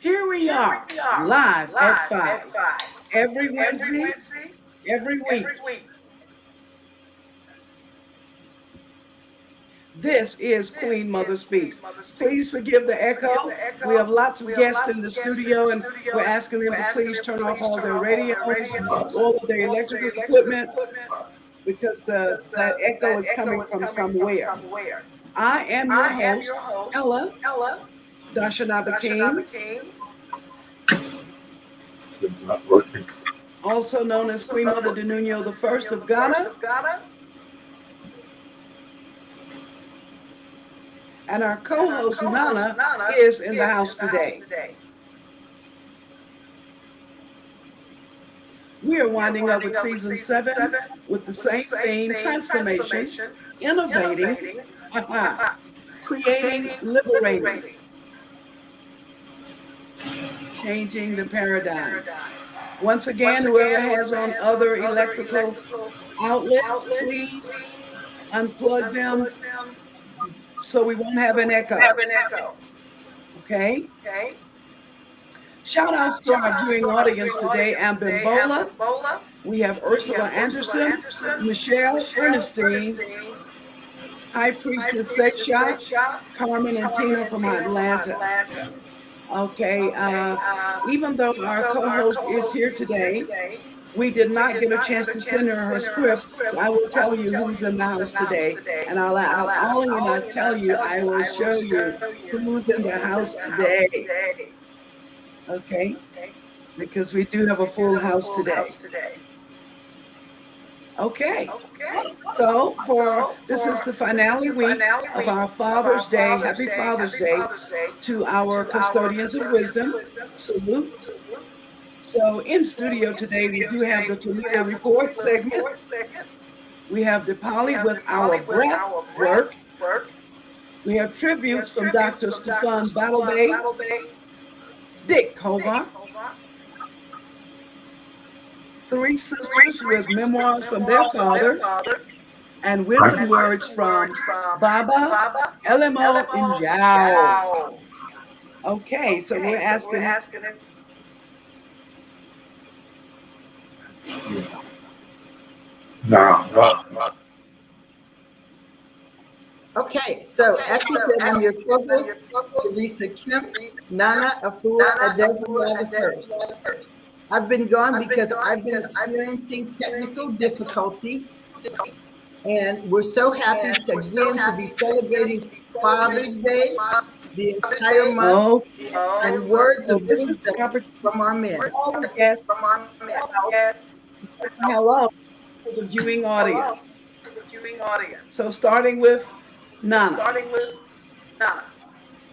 Here we are, live at 5, every Wednesday, every week. This is Queen Mother Speaks. Please forgive the echo. We have lots of guests in the studio, and we're asking them to please turn off all their radios, all of their electrical equipment, because that echo is coming from somewhere. I am your host, Ella Dashanaba King, It's not working. also known as Queen Mother de Nuno the First of Ghana. And our co-host Nana is in the house today. We are winding up with season 7 with the same theme: transformation, innovating, creating, liberating, changing the paradigm. Once again, whoever has on other electrical outlets, please unplug them so we won't have an echo. Okay? Shout outs to our viewing audience today: Ambimbola, we have Ursula Anderson, Michelle Ernestine, High Priestess Sex Shop, Carmen and Tina from Atlanta. Okay, even though our co-host is here today, we did not get a chance to send her script, so I will tell you who's in the house today. And I'll only when I tell you, I will show you who's in the house today. Okay? Because we do have a full house today. Okay. So this is the finale week of our Father's Day. Happy Father's Day to our custodians of wisdom. Salute. So in studio today, we do have the TILILA Report segment. We have DEEPALI with our breath work. We have tributes from Dr. Stephon Battle-Bey, Dick KOVAC, 3 sisters with memoirs from their father, and wisdom words from Baba, Elemo, and Jao. Okay, so we're asking. No. Okay, so as she said, I'm your co-host, Teresa Kemp, Nana Afua Adesina the First. I've been gone because I've been experiencing technical difficulty, and we're so happy to be celebrating Father's Day, the entire month, and words of wisdom from our men. Hello to the viewing audience. So starting with Nana.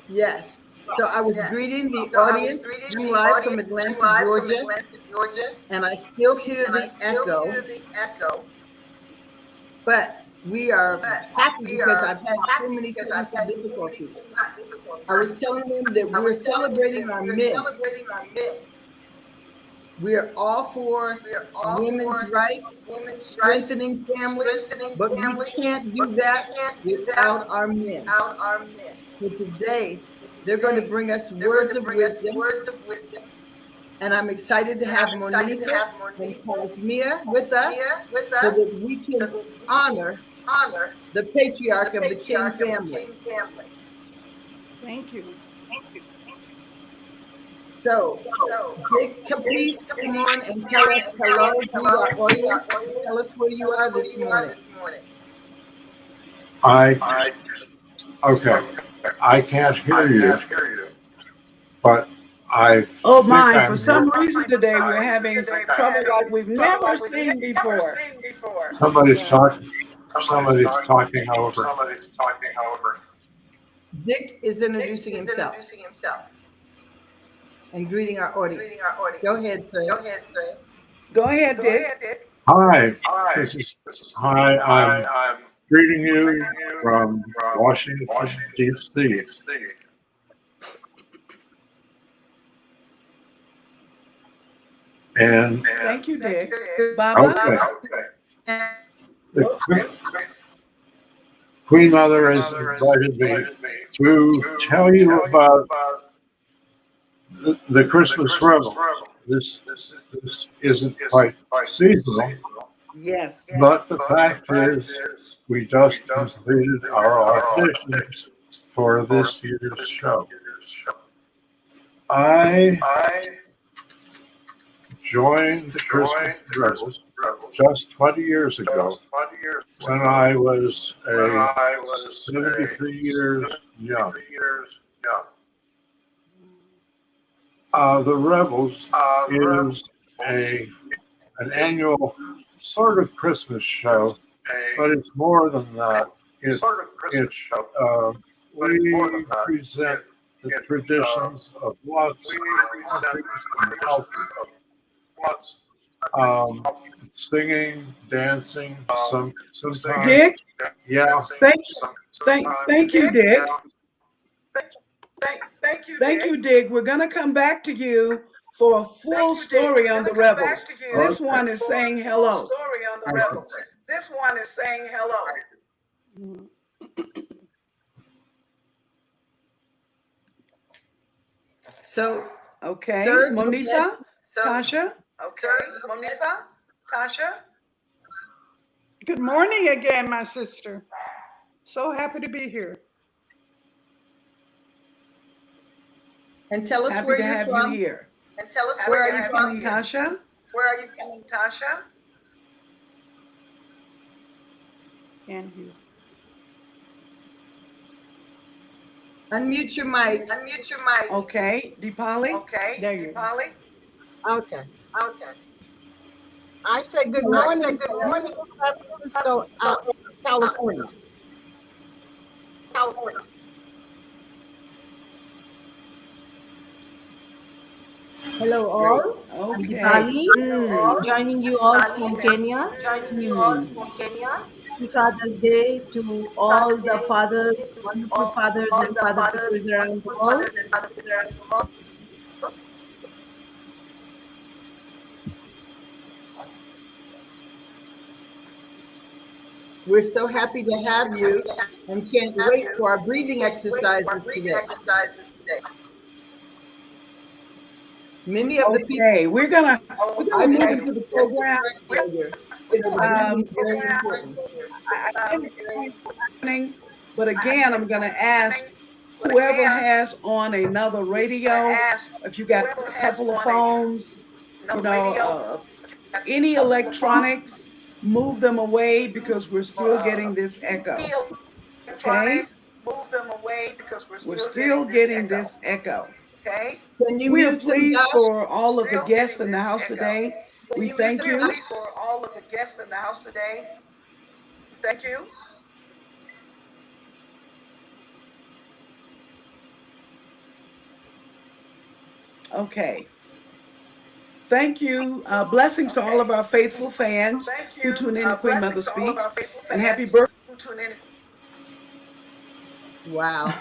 Yes. So I was greeting the audience live from Atlanta, Georgia, and I still hear the echo. But we are happy because I've had so many technical difficulties. I was telling them that we're celebrating our men. We are all for women's rights, strengthening families, but we can't do that without our men. So today, they're going to bring us words of wisdom. And I'm excited to have Monica and Tasmia with us so that we can honor the patriarch of the King family. Thank you. So, Big Caprice, come on and tell us hello to our audience. Tell us where you are this morning. Okay. I can't hear you, but Oh my, for some reason today we're having trouble like we've never seen before. Somebody's talking over. Dick is introducing himself and greeting our audience. Go ahead, sir. Go ahead, Dick. Hi. Hi, I'm greeting you from Washington, D.C. And thank you, Dick. Baba. Okay. Queen Mother has invited me to tell you about the Christmas revel. This isn't quite seasonal, Yes. but the fact is, we just completed our auditions for this year's show. I joined the Christmas Rebels just 20 years ago when I was 73 years young. The Rebels is an annual sort of Christmas show, but it's more than that. We present the traditions of lots of countries and cultures. Singing, dancing, sometimes. Dick, Yeah. thank you, Dick. Thank you, Dick. We're going to come back to you for a full story on the rebels. This one is saying hello. So, Okay, sir, Monita, Tasha. Good morning again, my sister. So happy to be here. and tell us Happy where to you're have from. you here. Where are you from? Tasha? And you. Unmute your mic. Okay, Deepali. There you go. Okay. I said good morning. San Francisco, California. Hello all, I'm Okay. Deepali, joining you all from Kenya. Happy Father's Day to all the fathers, wonderful fathers and father figures around the world. We're so happy to have you and can't wait for our breathing exercises today. Many of the people Okay, we're gonna move into the program. breathing is very important. I can't explain what's happening, but again, I'm gonna ask whoever has on another radio, if you got a couple of phones, any electronics, move them away because we're still getting this echo. Okay? We're still getting this echo. Can you We are mute them, pleased Josh? for all of the guests in the house today. We thank you. Okay. Thank you. Blessings to all of our faithful fans who tune in to Queen Mother Speaks. And happy birthday. Wow.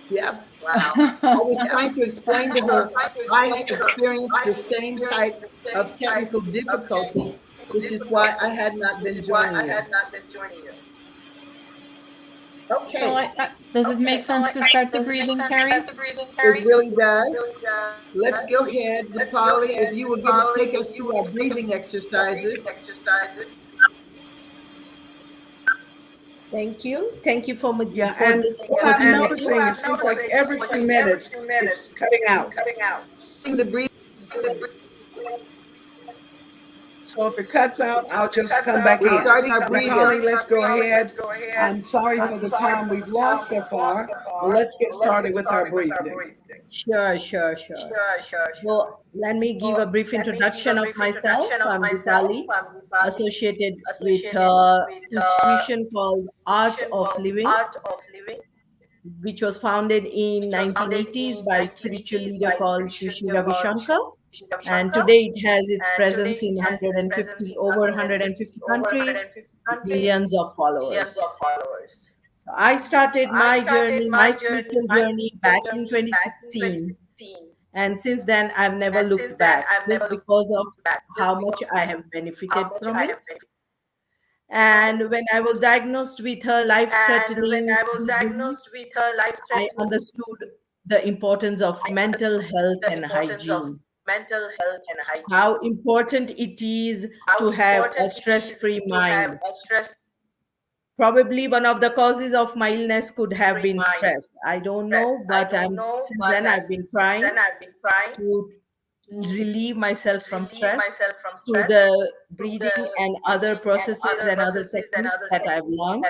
Yep. I was trying to explain to her I experienced the same type of technical difficulty, which is why I had not been joining you. Okay. So does it make sense to start the breathing, Terry? It really does. Let's go ahead, Deepali, if you would take us through our breathing exercises. Thank you. Thank you for Yeah, for and this what I'm opportunity. noticing, it seems like every few minutes it's cutting out. The breathing. So if it cuts out, I'll just come back in. We're starting our breathing. Holly, let's go ahead. I'm sorry for the time we've lost so far, but let's get started with our breathing. Sure. So let me give a brief introduction of myself. I'm Deepali, associated with an institution called Art of Living, which was founded in 1980s by a spiritual leader called Sri Ravi Shankar. And today it has its presence in over 150 countries, millions of followers. So I started my spiritual journey back in 2016. And since then, I've never looked back, just because of how much I have benefited from it. And when I was diagnosed with a life-threatening disease, I understood the importance of mental health and hygiene, how important it is to have a stress-free mind. Probably one of the causes of my illness could have been stress. I don't know, but since then I've been trying to relieve myself from stress through the breathing and other processes and other techniques that I've learned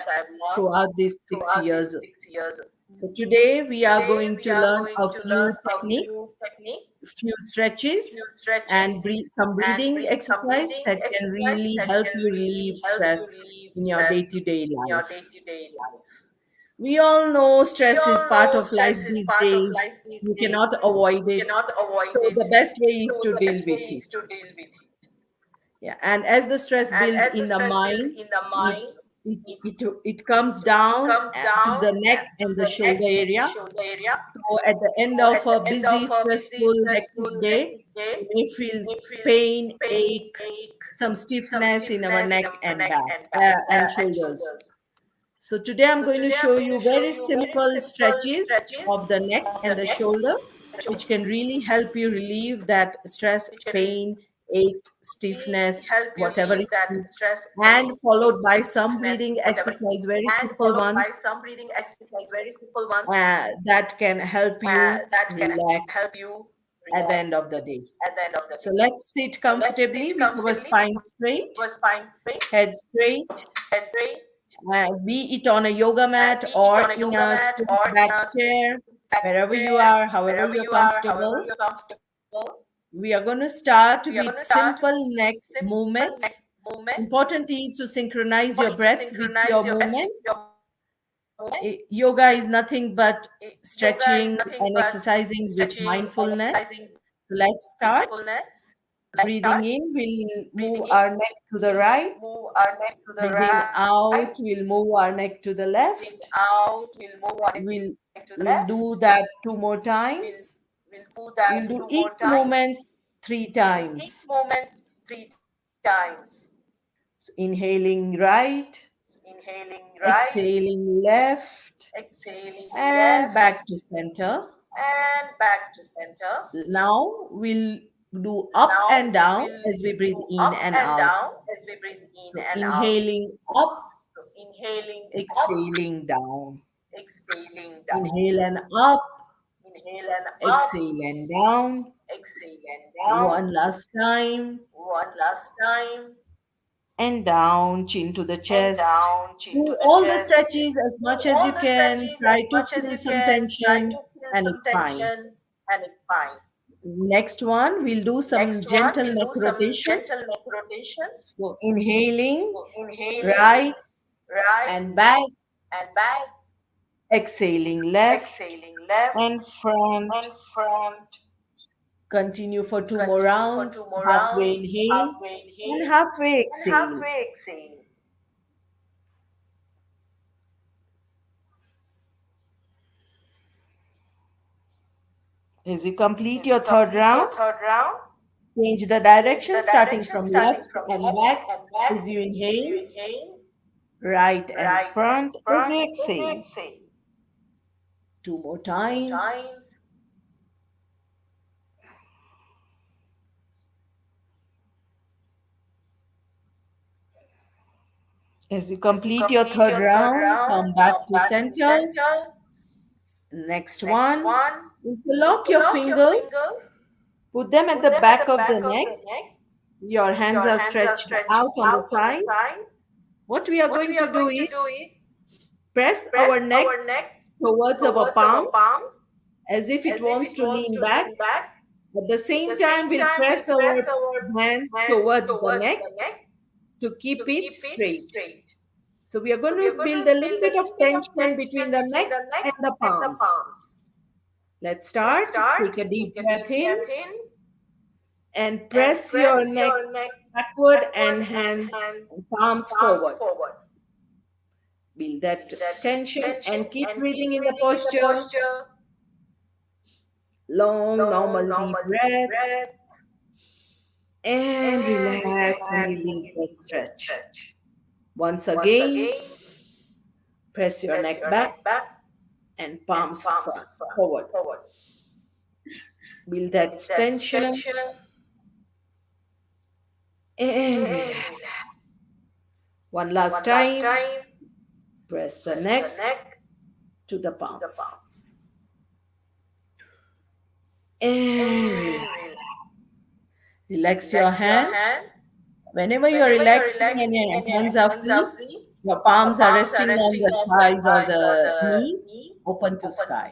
throughout these 6 years. So today we are going to learn a few techniques, few stretches, and some breathing exercise that can really help you relieve stress in your day-to-day life. We all know stress is part of life these days. You cannot avoid it. So the best way is to deal with it. Yeah, and as the stress builds in the mind, it comes down to the neck and the shoulder area. So at the end of a busy, stressful, hectic day, we may feel pain, ache, some stiffness in our neck and back and shoulders. So today I'm going to show you very simple stretches of the neck and the shoulder, which can really help you relieve that stress, pain, ache, stiffness, whatever it is, and followed by some breathing exercise, very simple ones that can help you relax at the end of the day. So let's sit comfortably with our spine straight, head straight, be it on a yoga mat or in a straight back chair, wherever you are, however you're comfortable. We are going to start with simple neck movements. Important is to synchronize your breath with your movements. Yoga is nothing but stretching and exercising with mindfulness. So let's start. Breathing in, we'll move our neck to the right. Breathing out, we'll move our neck to the left. We'll do that 2 more times. We'll do each movements 3 times. So inhaling right, exhaling left, and back to center. Now we'll do up and down as we breathe in and out. So inhaling up, exhaling down. Inhale and up, exhale and down. One last time. And down, chin to the chest. Do all the stretches as much as you can. Try to feel some tension, and it's fine. Next one, we'll do some gentle neck rotations. So inhaling, right and back. Exhaling left and front. Continue for 2 more rounds. Halfway inhale and halfway exhale. As you complete your third round, change the direction starting from left and back as you inhale, right and front as you exhale. 2 more times. As you complete your third round, come back to center. Next one, interlock your fingers, put them at the back of the neck. Your hands are stretched out on the side. What we are going to do is press our neck towards our palms as if it wants to lean back. At the same time, we'll press our hands towards the neck to keep it straight. So we are going to build a little bit of tension between the neck and the palms. Let's start. Take a deep breath in and press your neck backward and palms forward. Build that tension and keep breathing in the posture. Long, normal deep breaths. And relax and release that stretch. Once again, press your neck back and palms forward. Build that tension and relax. One last time. Press the neck to the palms. And relax. Relax your hand. Whenever you're relaxing and your hands are free, your palms are resting on the thighs or the knees, open to sky.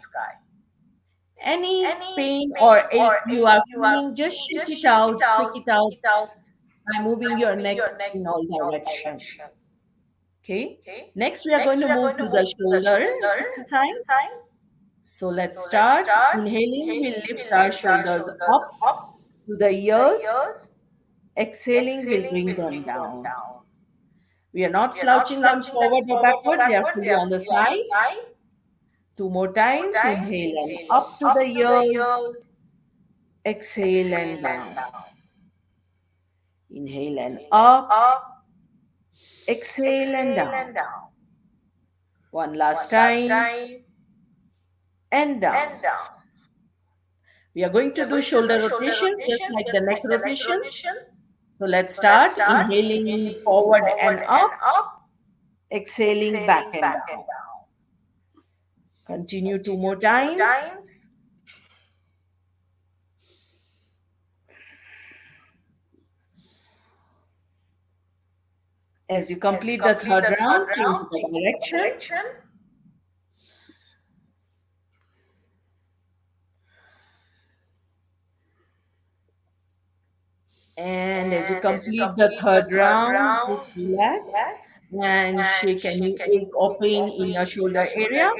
Any pain or ache you are feeling, just shake it out, take it out by moving your neck in all directions. Okay. Next, we are going to move to the shoulder exercise. So let's start. Inhaling, we'll lift our shoulders up to the ears. Exhaling, we'll bring them down. We are not slouching them forward or backward. They are fully on the side. 2 more times. Inhale and up to the ears. Exhale and down. Inhale and up. Exhale and down. One last time. And down. We are going to do shoulder rotations just like the neck rotations. So let's start. Inhaling forward and up. Exhaling back and down. Continue 2 more times. As you complete the third round, change the direction. And as you complete the third round, just relax and shake any ache or pain in your shoulder area.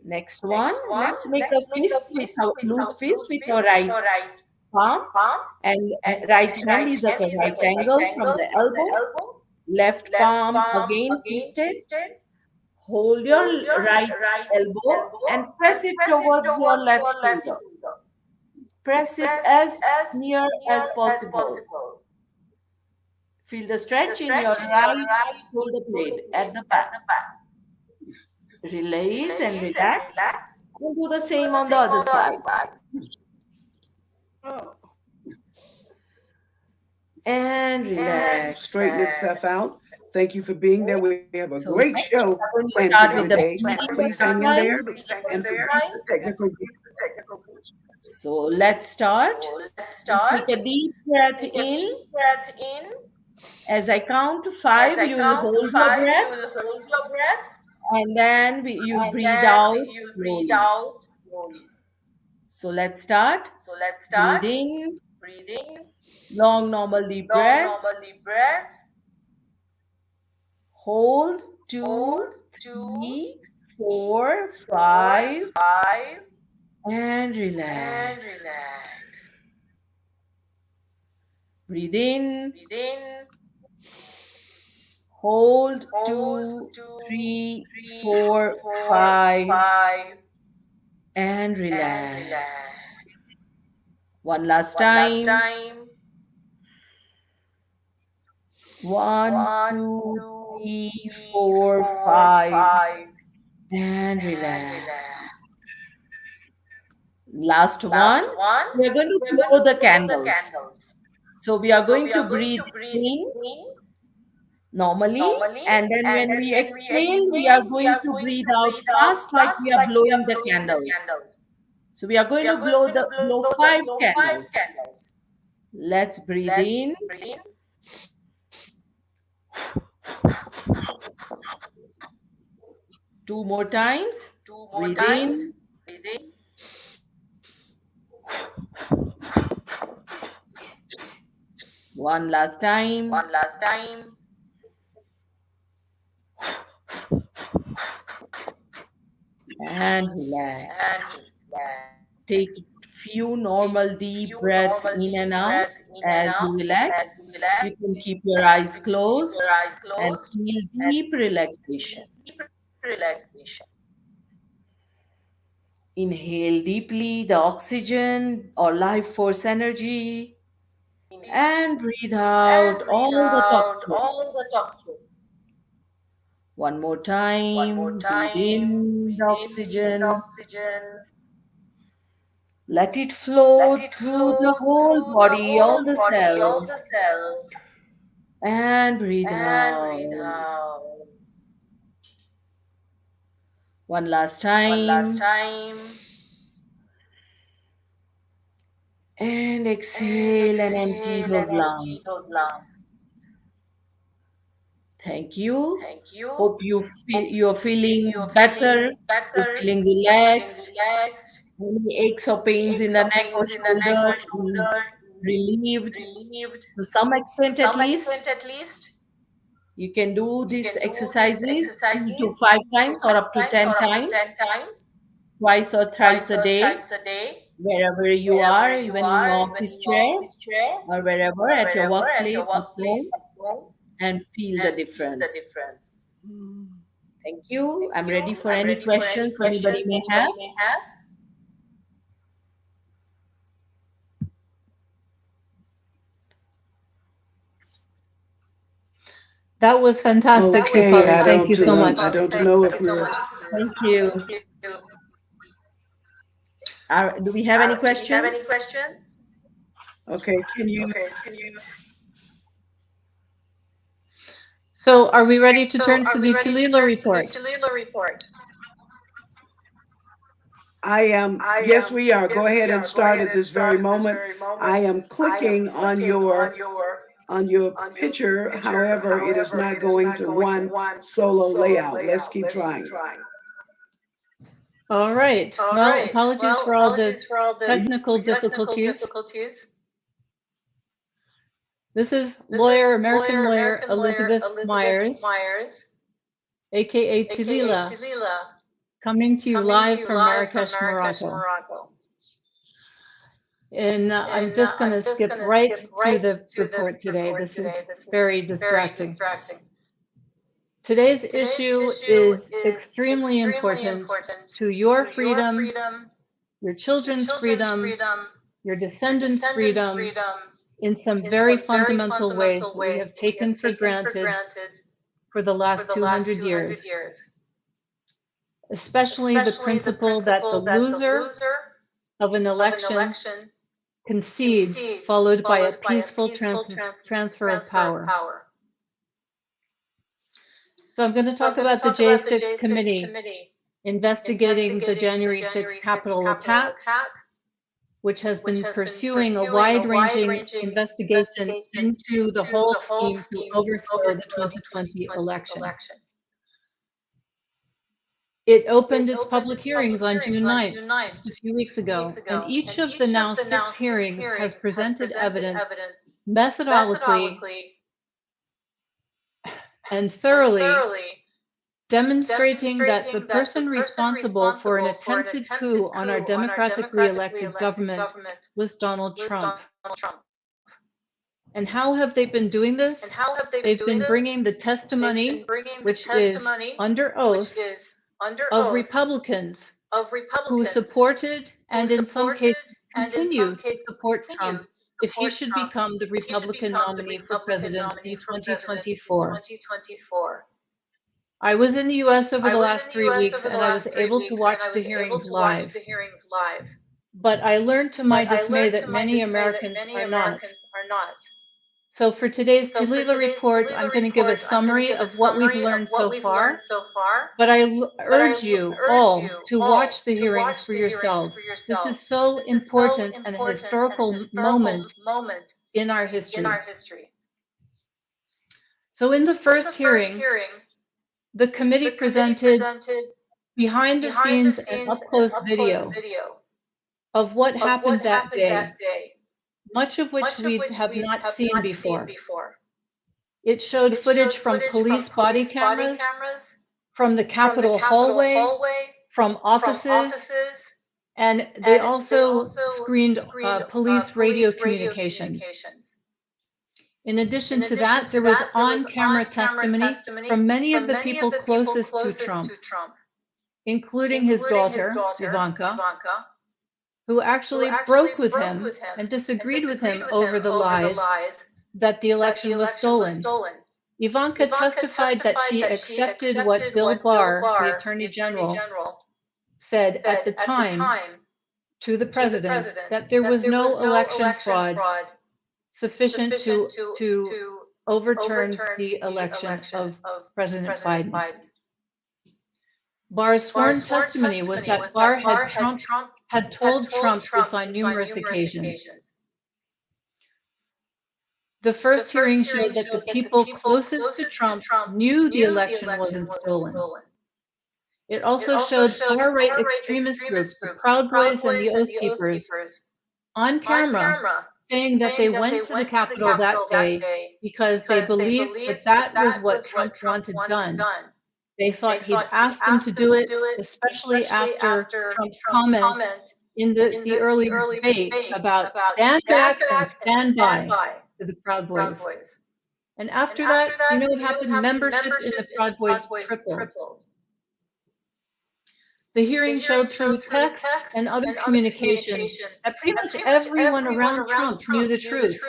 Next one, let's make a fist with our loose fist with your right palm, and right hand is at a right angle from the elbow. Left palm again twisted. Hold your right elbow and press it towards your left shoulder. Press it as near as possible. Feel the stretch in your right shoulder blade at the back. Release and relax. And do the same on the other side. And relax. Straighten itself out. Thank you for being there. We have a So great next, show we're going to planned start for with the today. breathing Please hang in there exercise. and forgive the technical. So let's start. Take a deep breath in. As I count to 5, you will hold your breath. And then you breathe out slowly. So let's start. Breathe in. Long, normal, deep breaths. Hold 2, 3, 4, 5. And relax. Breathe in. Hold 2, 3, 4, 5. And relax. One last time. 1, 2, 3, 4, 5. And relax. Last one. We are going to blow the candles. So we are going to breathe in normally, and then when we exhale, we are going to breathe out fast like we are blowing the candles. So we are going to blow 5 candles. Let's breathe in. Two more times. Breathe in. One last time. And relax. Take few normal deep breaths in and out. As you relax, you can keep your eyes closed and feel deep relaxation. Inhale deeply the oxygen or life force energy, and breathe out all the toxins. One more time. Breathe in the oxygen. Let it flow through the whole body, all the cells. And breathe out. One last time. And exhale and empty those lungs. Thank you. Hope you're feeling better. You're feeling relaxed. Any aches or pains in the neck or shoulder is relieved to some extent at least. You can do these exercises 3 to 5 times or up to 10 times, twice or thrice a day, wherever you are, even in your office chair or wherever, at your workplace, at home, and feel the difference. Thank you. I'm ready for any questions anybody may have. That was fantastic, Okay, Deepali. Thank you so much. I don't know if we're. Thank you. Do we have any questions? Okay, can you? So are we ready to turn to the TILILA report? I am. Yes, we are. Go ahead and start at this very moment. I am clicking on your picture. However, it is not going to one solo layout. Let's keep trying. All right. Well, apologies for all the technical difficulties. This is American lawyer Elizabeth Myers, aka TILILA, coming to you live from Marrakesh, Morocco. And I'm just going to skip right to the report today. This is very distracting. Today's issue is extremely important to your freedom, your children's freedom, your descendants' freedom, in some very fundamental ways that we have taken for granted for the last 200 years. Especially the principle that the loser of an election concedes, followed by a peaceful transfer of power. So I'm going to talk about the J6 committee investigating the January 6th Capitol attack, which has been pursuing a wide-ranging investigation into the whole scheme to overthrow the 2020 election. It opened its public hearings on June 9th, just a few weeks ago, and each of the now 6 hearings has presented evidence methodologically and thoroughly demonstrating that the person responsible for an attempted coup on our democratically elected government was Donald Trump. And how have they been doing this? They've been bringing the testimony, which is under oath, of Republicans who supported and in some cases continue to support Trump if he should become the Republican nominee for president in 2024. I was in the US over the last 3 weeks and I was able to watch the hearings live. But I learned to my dismay that many Americans are not. So for today's TILILA report, I'm going to give a summary of what we've learned so far. But I urge you all to watch the hearings for yourselves. This is so important and a historical moment in our history. So in the first hearing, the committee presented behind the scenes and up close video of what happened that day, much of which we have not seen before. It showed footage from police body cameras, from the Capitol hallway, from offices, and they also screened police radio communications. In addition to that, there was on-camera testimony from many of the people closest to Trump, including his daughter, Ivanka, who actually broke with him and disagreed with him over the lies that the election was stolen. Ivanka testified that she accepted what Bill Barr, the Attorney General, said at the time to the president that there was no election fraud sufficient to overturn the election of President Biden. Barr's sworn testimony was that Barr had told Trump this on numerous occasions. The first hearing showed that the people closest to Trump knew the election wasn't stolen. It also showed far-right extremist groups, the Proud Boys and the Oath Keepers, on camera saying that they went to the Capitol that day because they believed that that was what Trump wanted done. They thought he'd asked them to do it, especially after Trump's comment in the earlier debate about stand back and stand by to the Proud Boys. And after that, you know what happened? Membership in the Proud Boys tripled. The hearing showed through texts and other communications that pretty much everyone around Trump knew the truth.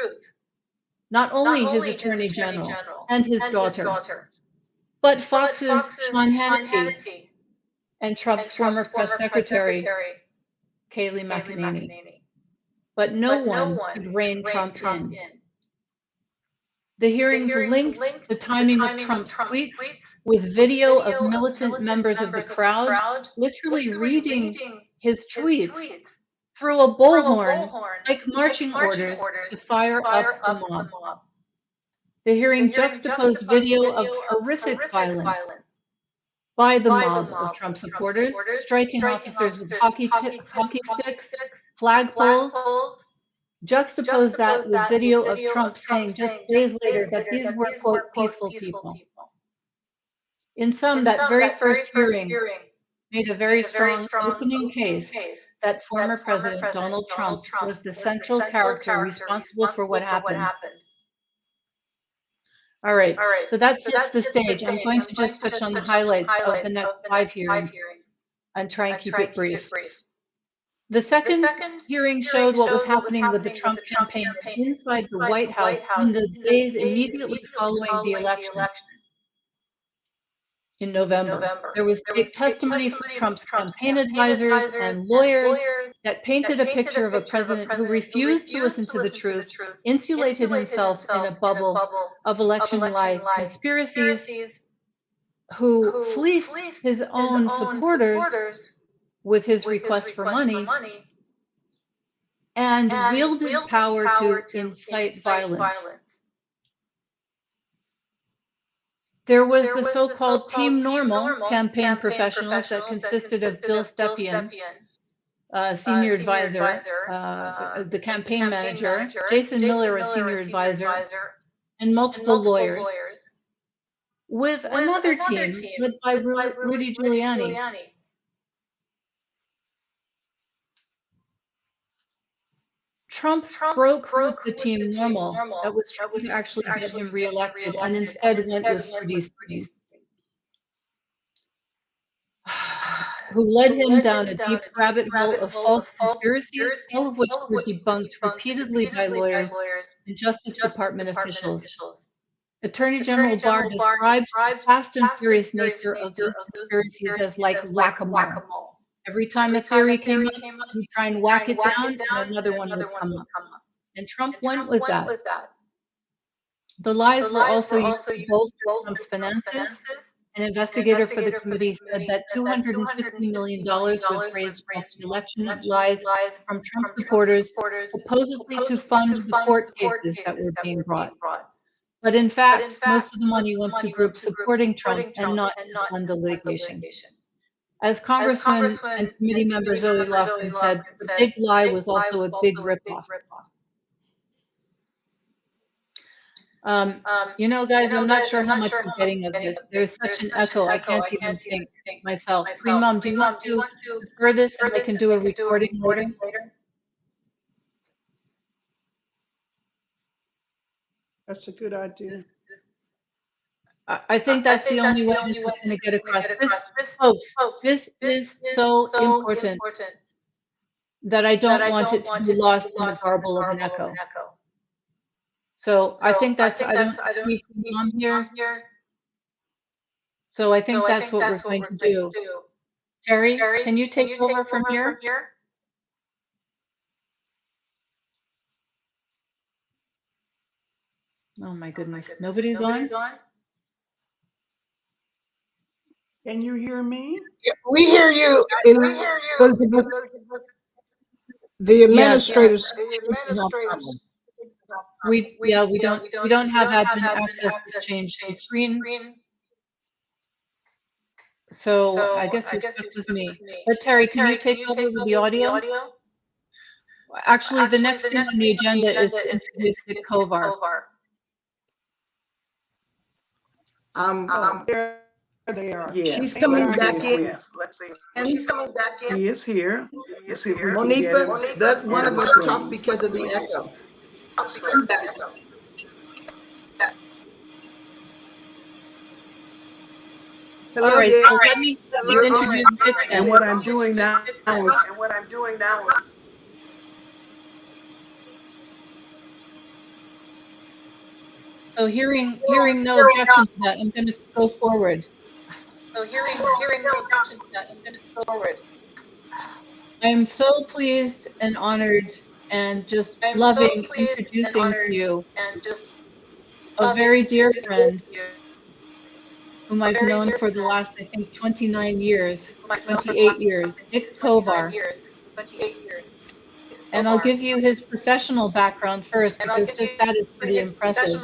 Not only his Attorney General and his daughter, but Fox's Sean Hannity and Trump's former press secretary, Kayleigh McEnany. But no one could rein Trump in. The hearings linked the timing of Trump's tweets with video of militant members of the crowd literally reading his tweets through a bullhorn like marching orders to fire up the mob. The hearing juxtaposed video of horrific violence by the mob of Trump supporters, striking officers with hockey sticks, flagpoles, juxtaposed that with video of Trump saying just days later that these were, quote, peaceful people. In sum, that very first hearing made a very strong opening case that former President Donald Trump was the central character responsible for what happened. All right, so that sets the stage. I'm going to just touch on the highlights of the next 5 hearings and try and keep it brief. The second hearing showed what was happening with the Trump campaign inside the White House in the days immediately following the election in November. There was testimony from Trump's campaign advisors and lawyers that painted a picture of a president who refused to listen to the truth, insulated himself in a bubble of election lie conspiracies, who fleeced his own supporters with his request for money, and wielded power to incite violence. There was the so-called Team Normal campaign professionals that consisted of Bill Stephon, senior advisor, the campaign manager, Jason Miller, a senior advisor, and multiple lawyers, with another team led by Rudy Giuliani. Trump broke with the Team Normal that was trying to actually get him reelected and instead went with Rudy, who led him down a deep rabbit hole of false conspiracies, all of which were debunked repeatedly by lawyers and Justice Department officials. Attorney General Barr described the fast and furious nature of those conspiracies as like whack-a-mole. Every time a theory came up, he'd try and whack it down, and another one would come up. And Trump went with that. The lies were also used to bolster Trump's finances. An investigator for the committee said that $250 million was raised from election lies from Trump supporters, supposedly to fund the court cases that were being brought. But in fact, most of the money went to groups supporting Trump and not to fund the litigation. As Congressman and committee member Zoe Lofton said, the big lie was also a big ripoff. You know, guys, I'm not sure how much I'm getting of this. There's such an echo, I can't even think myself. Queen Mom, do you want to defer this and I can do a recording later? That's a good idea. I think that's the only way this is going to get across. Folks, this is so important that I don't want it to be lost in the garble of an echo. So I think that's, I don't see Queen Mom here. So I think that's what we're going to do. Terry, can you take over from here? Oh my goodness, nobody's on? Can you hear me? We hear you, Elizabeth. The administrators. We don't have admin access to change the screen. So I guess you're stuck with me. But Terry, can you take over with the audio? Actually, the next thing on the agenda is to introduce the KOVAR. There they are. Yes. She's coming Let's back see. in. And He is here. Let's see if we can get him. Monifa, let one of us talk because of the echo. Come back. Hello, All right, Dick. so let me introduce Dick. And what I'm doing now is So hearing no objection to that, I'm going to go forward. I am so pleased and honored and just loving introducing to you a very dear friend whom I've known for the last, I think, 28 years, Dick KOVAR. And I'll give you his professional background first, because just that is pretty impressive.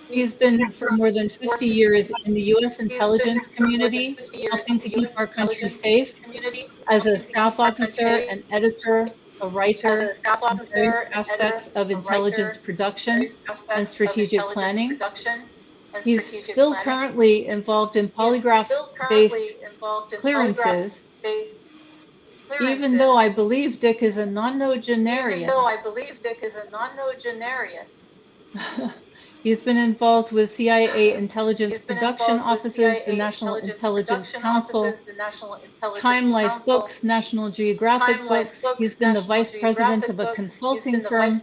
He's been for more than 50 years in the U.S. intelligence community, helping to keep our country safe as a staff officer, an editor, a writer, in various aspects of intelligence production and strategic planning. He's still currently involved in polygraph-based clearances, even though I believe Dick is a nonagenarian. He's been involved with CIA intelligence production offices, the National Intelligence Council, Time Life Books, National Geographic Books. He's been the vice president of a consulting firm.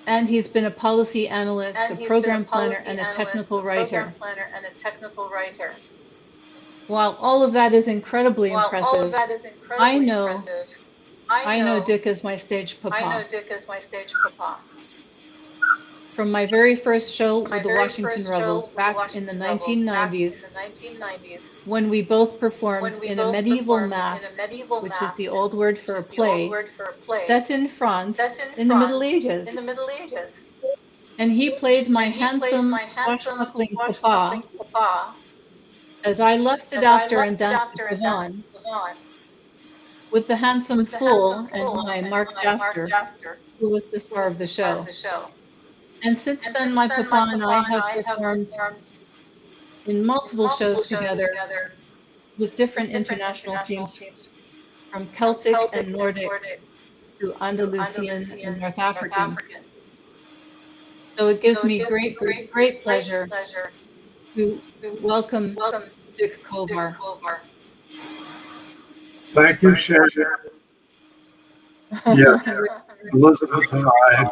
And he's been a policy analyst, a program planner, and a technical writer. While all of that is incredibly impressive, I know Dick as my stage papa. From my very first show with the Washington Rebels back in the 1990s, when we both performed in a medieval masque, which is the old word for a play, set in France in the Middle Ages. And he played my handsome, swashbuckling papa as I lusted after and danced with Yvonne, with the handsome fool and my Mark Jafter, who was the star of the show. And since then, my papa and I have performed in multiple shows together with different international teams, from Celtic and Nordic to Andalusian and North African. So it gives me great pleasure to welcome Dick KOVAR. Thank you, Sharon. Yeah, Elizabeth and I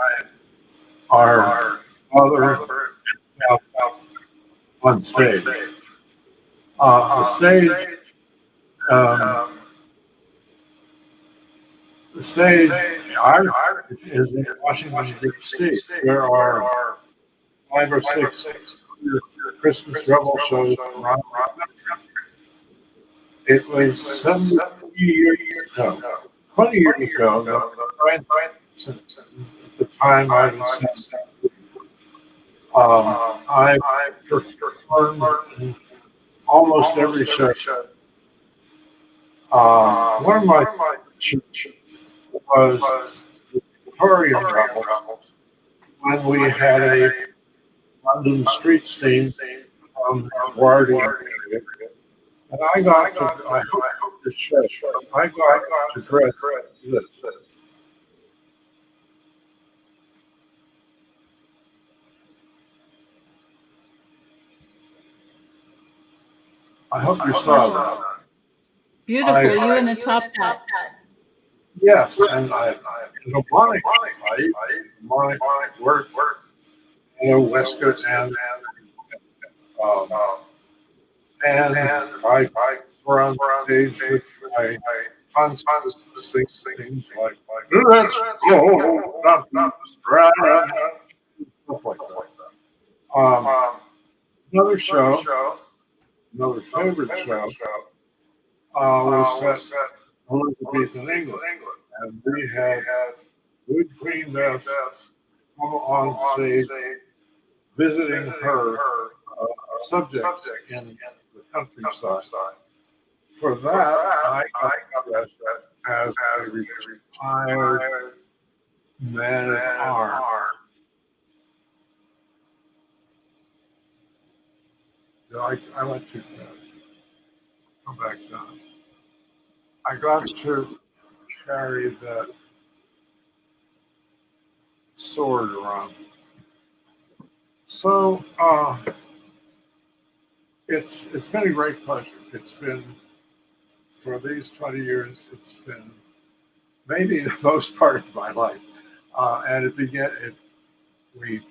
are mother and on stage. The stage, our is in Washington, D.C. There are 5 or 6 Christmas Rebel shows around the country. It was 20 years ago, at the time I was I performed in almost every show. One of my was the Victorian Rebels, when we had a London street scene from the Guardian period. And I got to dress this. I hope you saw that. Beautiful, you in a top hat. Yes, and mnemonic work, Western um, and I surround the stage with my constant sing things like let's go, not to stride, stuff like that. Another show, another favorite show, was set Elizabethan England, and we had good Queen Beth come on stage visiting her subjects in the countryside. For that, I got dressed as a retired man at arms. I went too fast. Come back down. I got to carry that sword around. So it's been a great pleasure. It's been, for these 20 years, it's been maybe the most part of my life. And we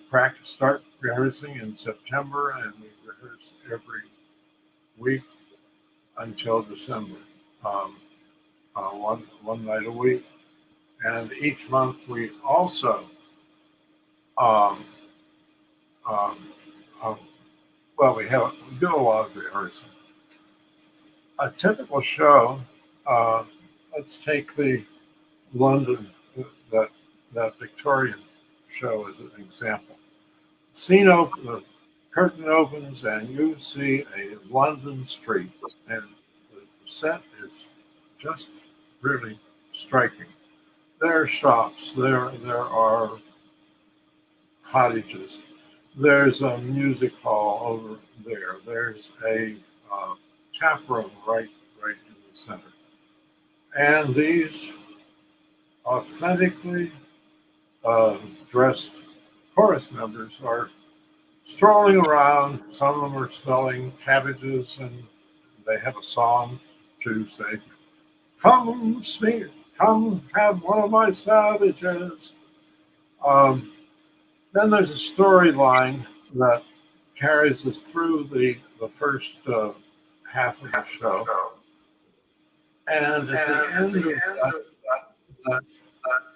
start rehearsing in September, and we rehearse every week until December, one night a week. And each month we also, we do a lot of rehearsing. A typical show, let's take the London, that Victorian show as an example. The curtain opens and you see a London street, and the set is just really striking. There are shops, there are cottages, there's a music hall over there, there's a tap room right in the center. And these authentically dressed chorus members are strolling around. Some of them are selling cabbages, and they have a song to say, "Come sing, come have one of my savages." Then there's a storyline that carries us through the first half of the show. And at the end of that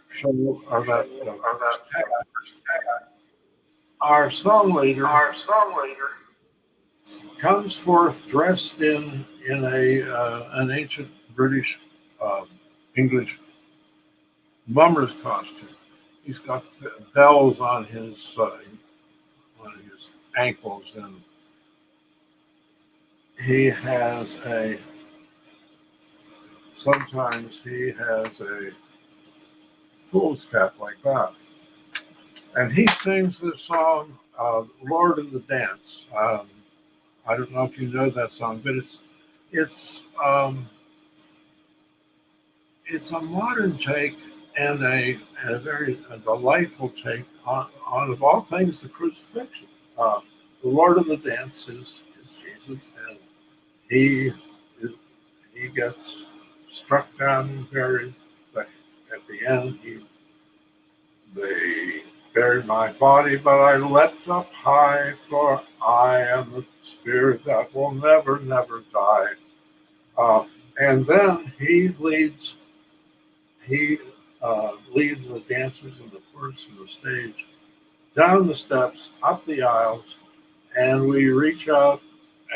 show, or that our song leader comes forth dressed in an ancient British English mummer's costume. He's got bells on his ankles, and sometimes he has a fool's cap like that. And he sings the song, Lord of the Dance. I don't know if you know that song, but it's a modern take and a very delightful take on of all things, the crucifixion. The Lord of the Dance is Jesus, and he gets struck down and buried, but at the end they buried my body, but I leapt up high, for I am the spirit that will never, never die. And then he leads the dancers and the chorus and the stage down the steps, up the aisles, and we reach out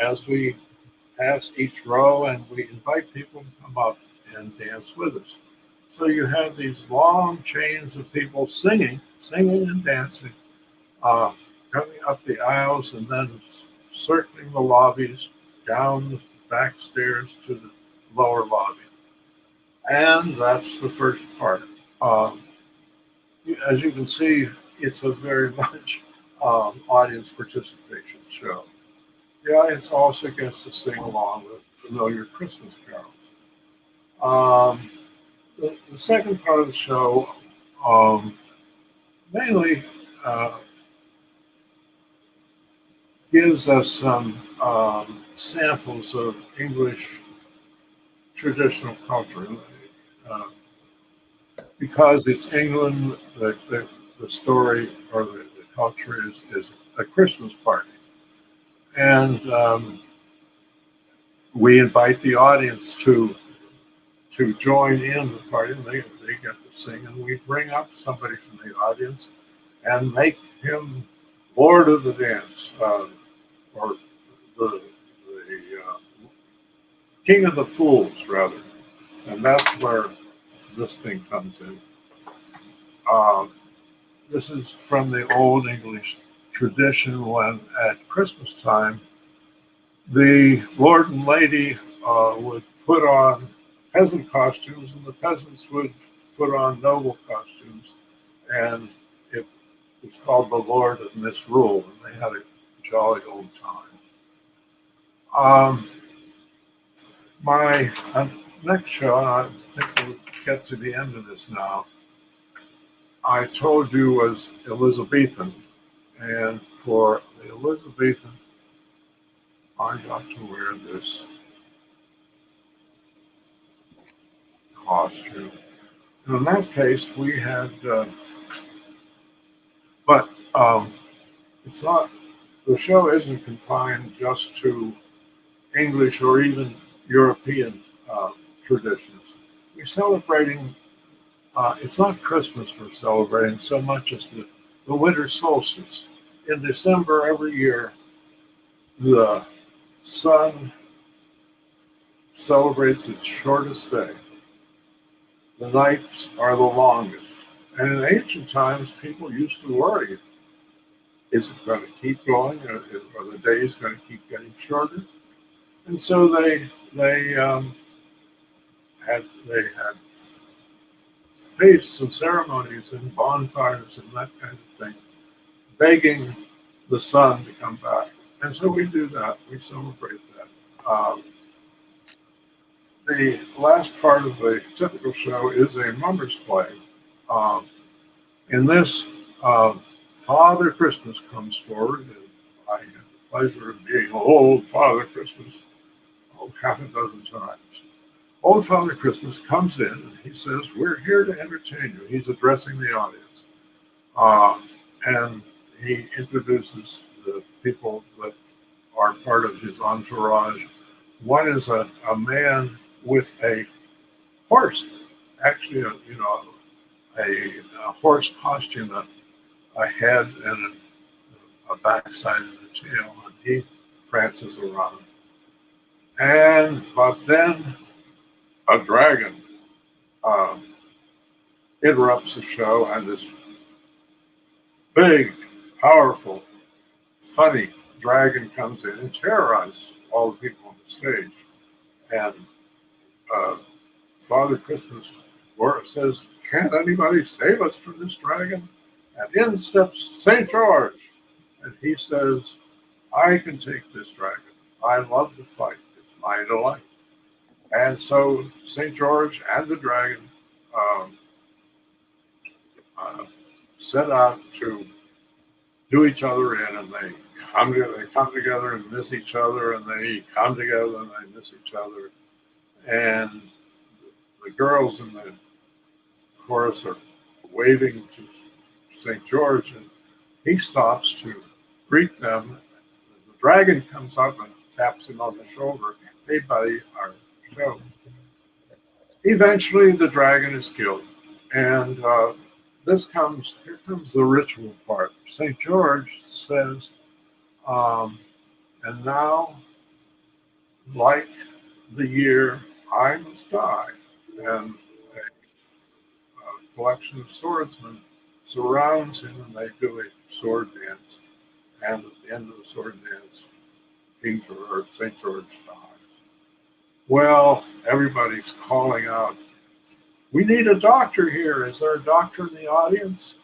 as we pass each row, and we invite people to come up and dance with us. So you have these long chains of people singing and dancing, coming up the aisles and then circling the lobbies, down the back stairs to the lower lobby. And that's the first part. As you can see, it's a very much audience participation show. The audience also gets to sing along with familiar Christmas carols. The second part of the show mainly gives us some samples of English traditional culture. because it's England, the story or the culture is a Christmas party. And we invite the audience to join in the party, and they get to sing, and we bring up somebody from the audience and make him Lord of the Dance, or the King of the Fools, rather. And that's where this thing comes in. This is from the Old English tradition when at Christmas time, the Lord and Lady would put on peasant costumes, and the peasants would put on noble costumes, and it was called the Lord of Misrule, and they had a jolly old time. My next show, I think we'll get to the end of this now, I told you was Elizabethan, and for the Elizabethan, I got to wear this costume. And in that case, we had, but it's not, the show isn't confined just to English or even European traditions. We're celebrating, it's not Christmas we're celebrating so much as the winter solstice. In December every year, the sun celebrates its shortest day. The nights are the longest. And in ancient times, people used to worry, is it going to keep going? Are the days going to keep getting shorter? And so they had feasts and ceremonies and bonfires and that kind of thing, begging the sun to come back. And so we do that. We celebrate that. The last part of the typical show is a mummer's play. In this, Father Christmas comes forward, and I had the pleasure of being old Father Christmas half a dozen times. Old Father Christmas comes in and he says, "We're here to entertain you." He's addressing the audience. And he introduces the people that are part of his entourage. One is a man with a horse, actually, a horse costume, a head and a backside and a tail, and he prances around. But then a dragon interrupts the show, and this big, powerful, funny dragon comes in and terrorizes all the people on the stage. And Father Christmas says, "Can't anybody save us from this dragon?" And in steps St. George. And he says, "I can take this dragon. I love to fight. It's my delight." And so St. George and the dragon set out to do each other in, and they come together and miss each other, and they come together and they miss each other. And the girls in the chorus are waving to St. George, and he stops to greet them. The dragon comes up and taps him on the shoulder, made by our show. Eventually, the dragon is killed, and here comes the ritual part. St. George says, "And now, like the year I must die," and a collection of swordsmen surrounds him, and they do a sword dance. And at the end of the sword dance, St. George dies. Well, everybody's calling out, "We need a doctor here. Is there a doctor in the audience?"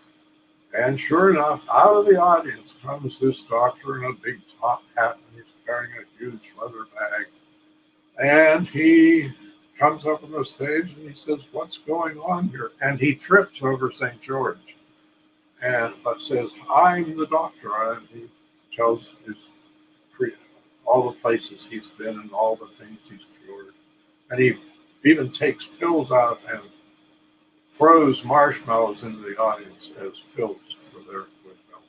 And sure enough, out of the audience comes this doctor in a big top hat, and he's carrying a huge leather bag. And he comes up on the stage and he says, "What's going on here?" And he trips over St. George, but says, "I'm the doctor." And he tells all the places he's been and all the things he's cured. And he even takes pills out and throws marshmallows into the audience as pills for their woodmill.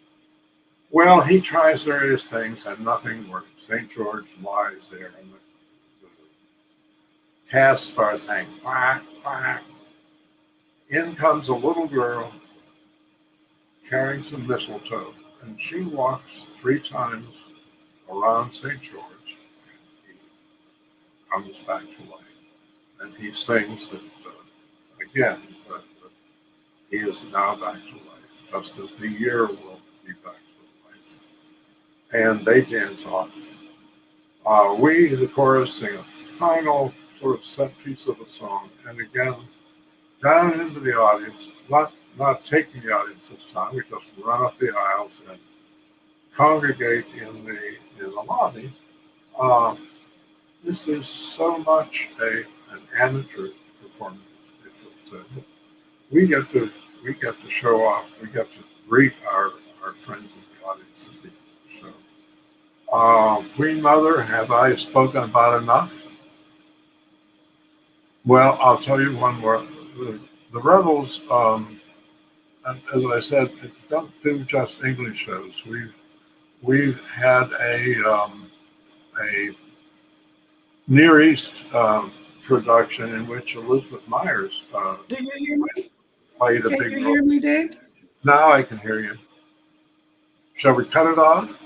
Well, he tries various things and nothing works. St. George lies there, and the cast starts saying, quack, quack. In comes a little girl carrying some mistletoe, and she walks 3 times around St. George, and he comes back to life. And he sings that again, that he is now back to life, just as the year will be back to life. And they dance off. We, the chorus, sing a final sort of set piece of a song, and again, down into the audience, not taking the audience this time, we just run up the aisles and congregate in the lobby. This is so much an amateur performance, if you'll say. We get to show off. We get to greet our friends in the audience at the show. Queen Mother, have I spoken about enough? Well, I'll tell you one more. The Rebels, as I said, don't do just English shows. We've had a Near East production in which Elizabeth Myers Do you hear me? played a Can big you role. hear me, Dick? Now I can hear you. Shall we cut it off?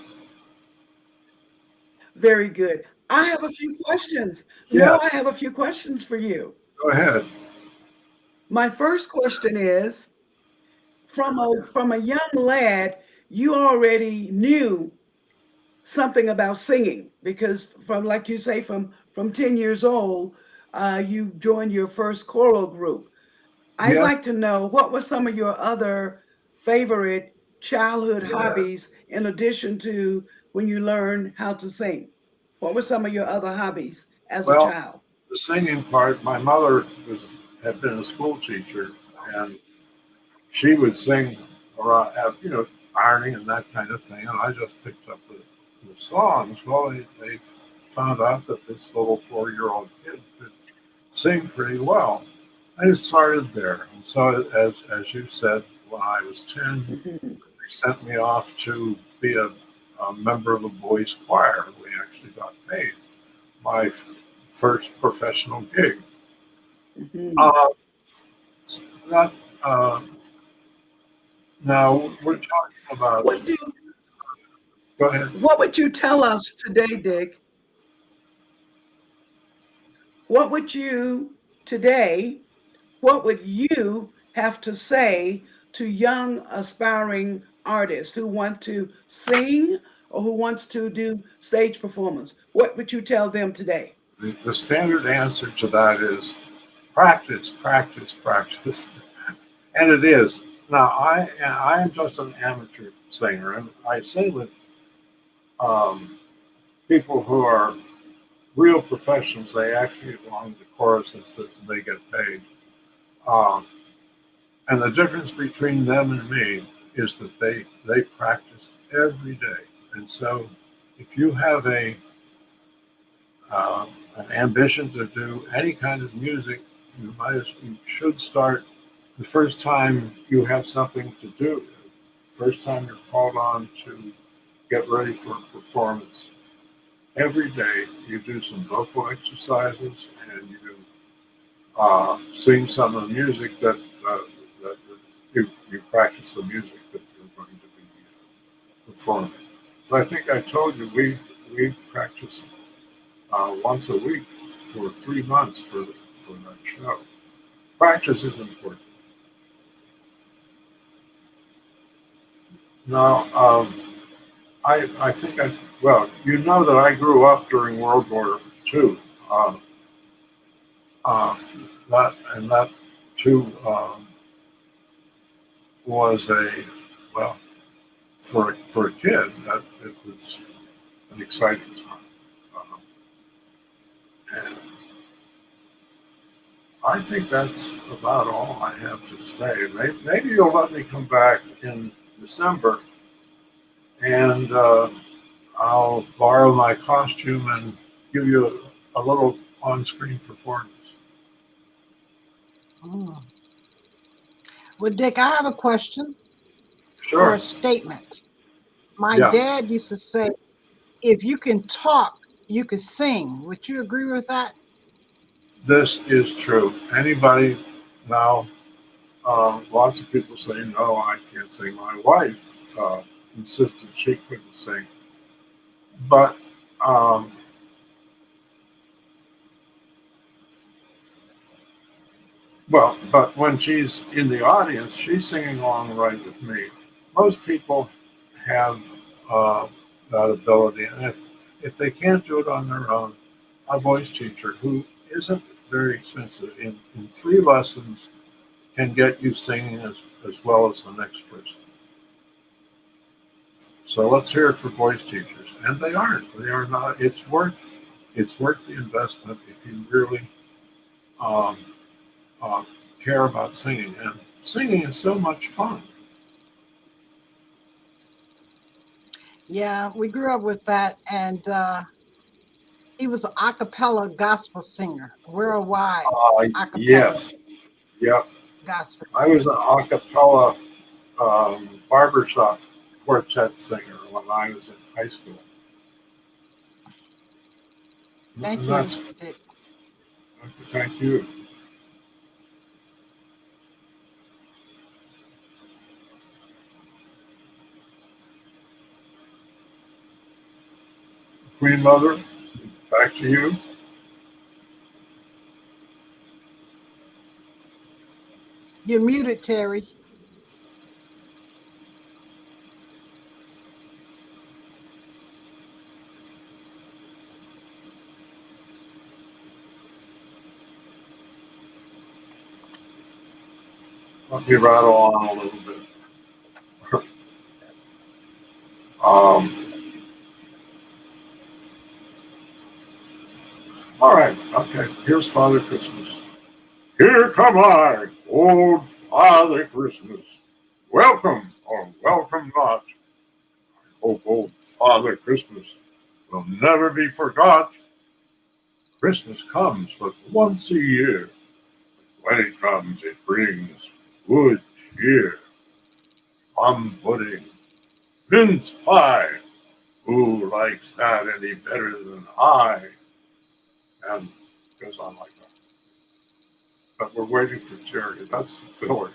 Very good. I have a few questions. Yes. No, I have a few questions for you. Go ahead. My first question is, from a young lad, you already knew something about singing, because from, like you say, from 10 years old, you joined your first choral group. I'd Yeah. like to know, what were some of your other favorite childhood hobbies in addition to when you learned how to sing? What were some of your other hobbies as a Well, child? the singing part, my mother had been a school teacher, and she would sing around, ironing and that kind of thing, and I just picked up the songs. Well, they found out that this little 4-year-old kid could sing pretty well. I just started there. And so, as you said, when I was 10, they sent me off to be a member of a boys' choir. We actually got paid. My first professional gig. Mhm. Now we're talking about. Go ahead. What would you tell us today, Dick? What would you have to say to young aspiring artists who want to sing or who wants to do stage performance? What would you tell them today? The standard answer to that is practice, practice, practice. And it is. Now, I am just an amateur singer, and I sing with people who are real professionals. They actually belong to choruses that they get paid. And the difference between them and me is that they practice every day. And so if you have an ambition to do any kind of music, you should start the first time you have something to do. First time you're called on to get ready for a performance. Every day you do some vocal exercises and you sing some of the music that you practice the music that you're going to be performing. So I think I told you we practice once a week for 3 months for that show. Practice is important. Now, I think you know that I grew up during World War II. That too was for a kid, that it was an exciting time. And I think that's about all I have to say. Maybe you'll let me come back in December, and I'll borrow my costume and give you a little on-screen performance. Oh. Well, Dick, I have a question or Sure. a statement. My Yeah. dad used to say, if you can talk, you can sing. Would you agree with that? This is true. Anybody now, lots of people say, no, I can't sing. My wife insisted she couldn't sing. But but when she's in the audience, she's singing along right with me. Most people have that ability, and if they can't do it on their own, a voice teacher who isn't very expensive in 3 lessons can get you singing as well as the next person. So let's hear it for voice teachers, and they aren't. They are not. It's worth the investment if you really um, uh, care about singing, and singing is so much fun. Yeah, we grew up with that, and he was an a cappella gospel singer, worldwide a cappella Yes, yep. gospel. I was an a cappella barbershop quartet singer when I was in high school. Thank And you, that's Dick. thank you. Queen Mother, back to you. You're muted, Terry. Let me rattle on a little bit. Um, all right, okay. Here's Father Christmas. Here come I, old Father Christmas. Welcome or welcome not. I hope old Father Christmas will never be forgot. Christmas comes but once a year. When it comes, it brings good cheer. Plum pudding, mince pie. Who likes that any better than I? And it goes on like that. But we're waiting for Jerry. That's the filler.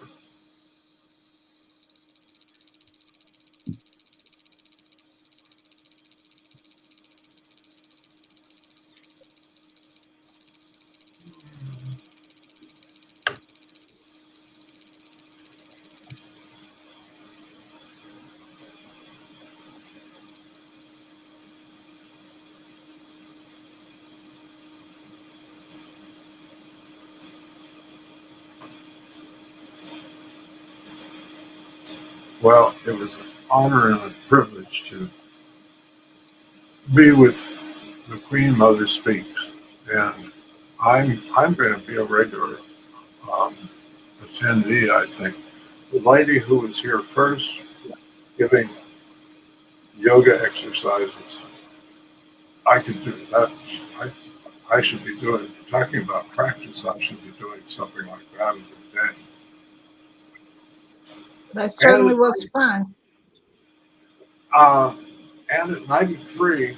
Well, it was an honor and a privilege to be with the Queen Mother Speaks, and I'm going to be a regular um, attendee. I think the lady who was here first, giving yoga exercises, I could do that. I should be doing talking about practice. I should be doing something like that every day. That certainly And was fun. uh, and at 93,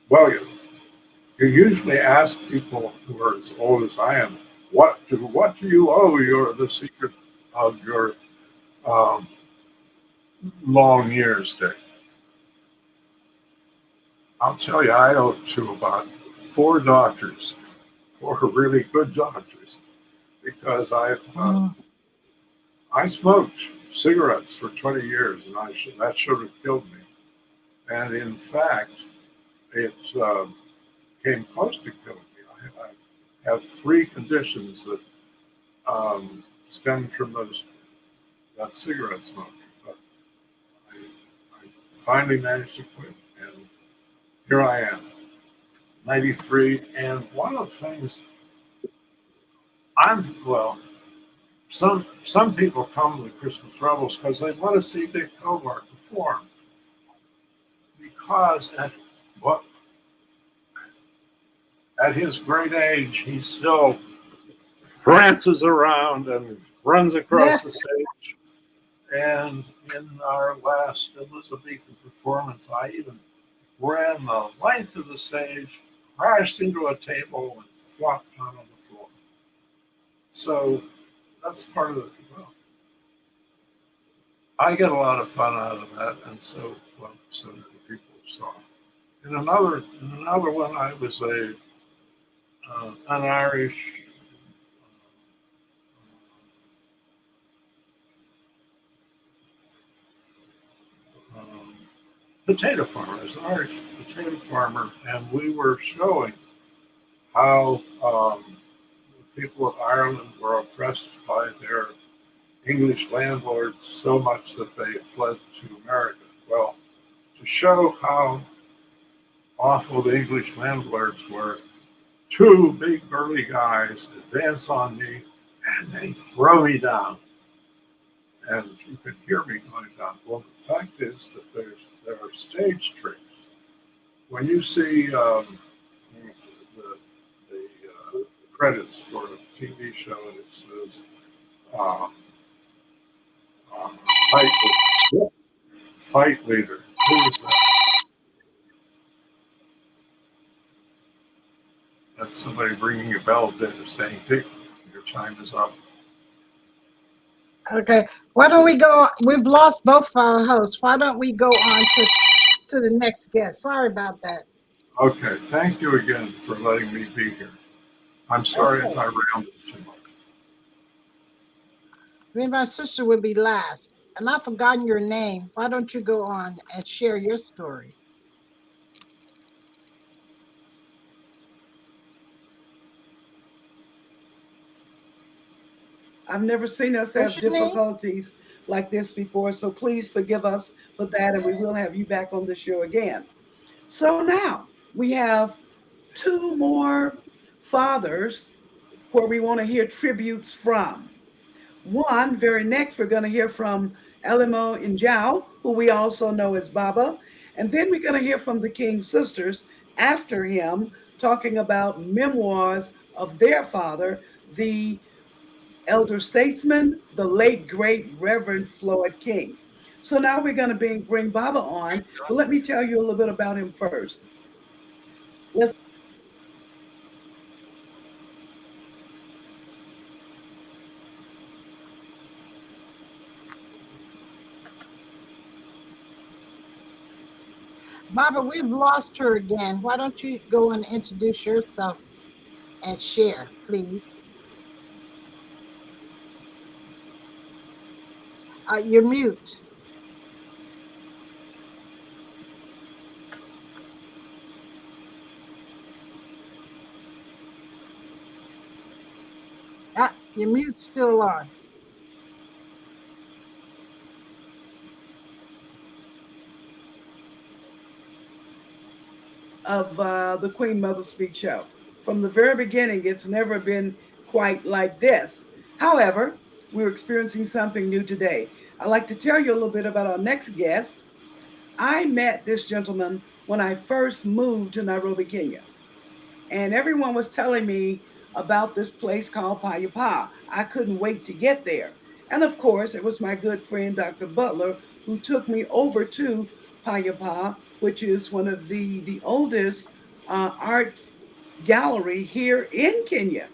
well, you usually ask people who are as old as I am, what do you owe the secret of your um, long years, Dick? I'll tell you, I owe it to about 4 doctors, 4 really good doctors, because I smoked cigarettes for 20 years, and that should have killed me. And in fact, it came close to killing me. I have 3 conditions that stem from that cigarette smoking. But I finally managed to quit, and here I am, 93. And one of the things some people come to the Christmas Rebels because they want to see Dick KOVAC perform. Because at his great age, he still prances around and runs across Yeah. the stage. And in our last Elizabethan performance, I even ran the length of the stage, crashed into a table, and flopped down on the floor. So that's part of the, well, I get a lot of fun out of that, and so do the people who saw it. In another one, I was an Irish potato farmer. I was an Irish potato farmer, and we were showing how the people of Ireland were oppressed by their English landlords so much that they fled to America. Well, to show how awful the English landlords were, two big burly guys advance on me and they throw me down. And you can hear me going down. Well, the fact is that there are stage tricks. When you see the credits for a TV show and it says fight leader, who is that? That's somebody ringing a bell saying, "Dick, your time is up." Okay. Why don't we go? We've lost both our hosts. Why don't we go on to the next guest? Sorry about that. Okay, thank you again for letting me be here. I'm sorry if I rambled too much. Me and my sister would be last. And I've forgotten your name. Why don't you go on and share your story? I've never seen us What's have your name? difficulties like this before, so please forgive us for that, and we will have you back on the show again. So now we have two more fathers where we want to hear tributes from. One, very next, we're going to hear from Elimo Njau, who we also know as Baba. And then we're going to hear from the King sisters after him, talking about memoirs of their father, the elder statesman, the late, great Reverend Floyd King. So now we're going to bring Baba on, but let me tell you a little bit about him first. Let's Baba, we've lost her again. Why don't you go and introduce yourself and share, please? You're mute. Your mute's still on. of the Queen Mother Speaks show. From the very beginning, it's never been quite like this. However, we're experiencing something new today. I'd like to tell you a little bit about our next guest. I met this gentleman when I first moved to Nairobi, Kenya. And everyone was telling me about this place called Payapa. I couldn't wait to get there. And of course, it was my good friend, Dr. Butler, who took me over to Payapa, which is one of the oldest art gallery here in Kenya.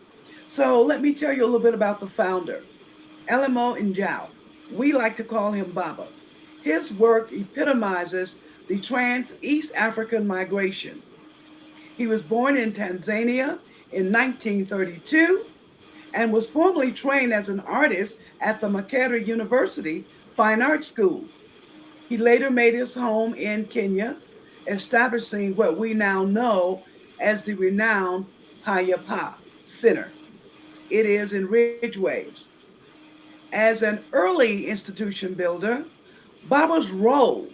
So let me tell you a little bit about the founder, Elimo Njau. We like to call him Baba. His work epitomizes the trans-East African migration. He was born in Tanzania in 1932 and was formerly trained as an artist at the Makerere University Fine Arts School. He later made his home in Kenya, establishing what we now know as the renowned Payapa Center. It is in Ridgeways. As an early institution builder, Baba's role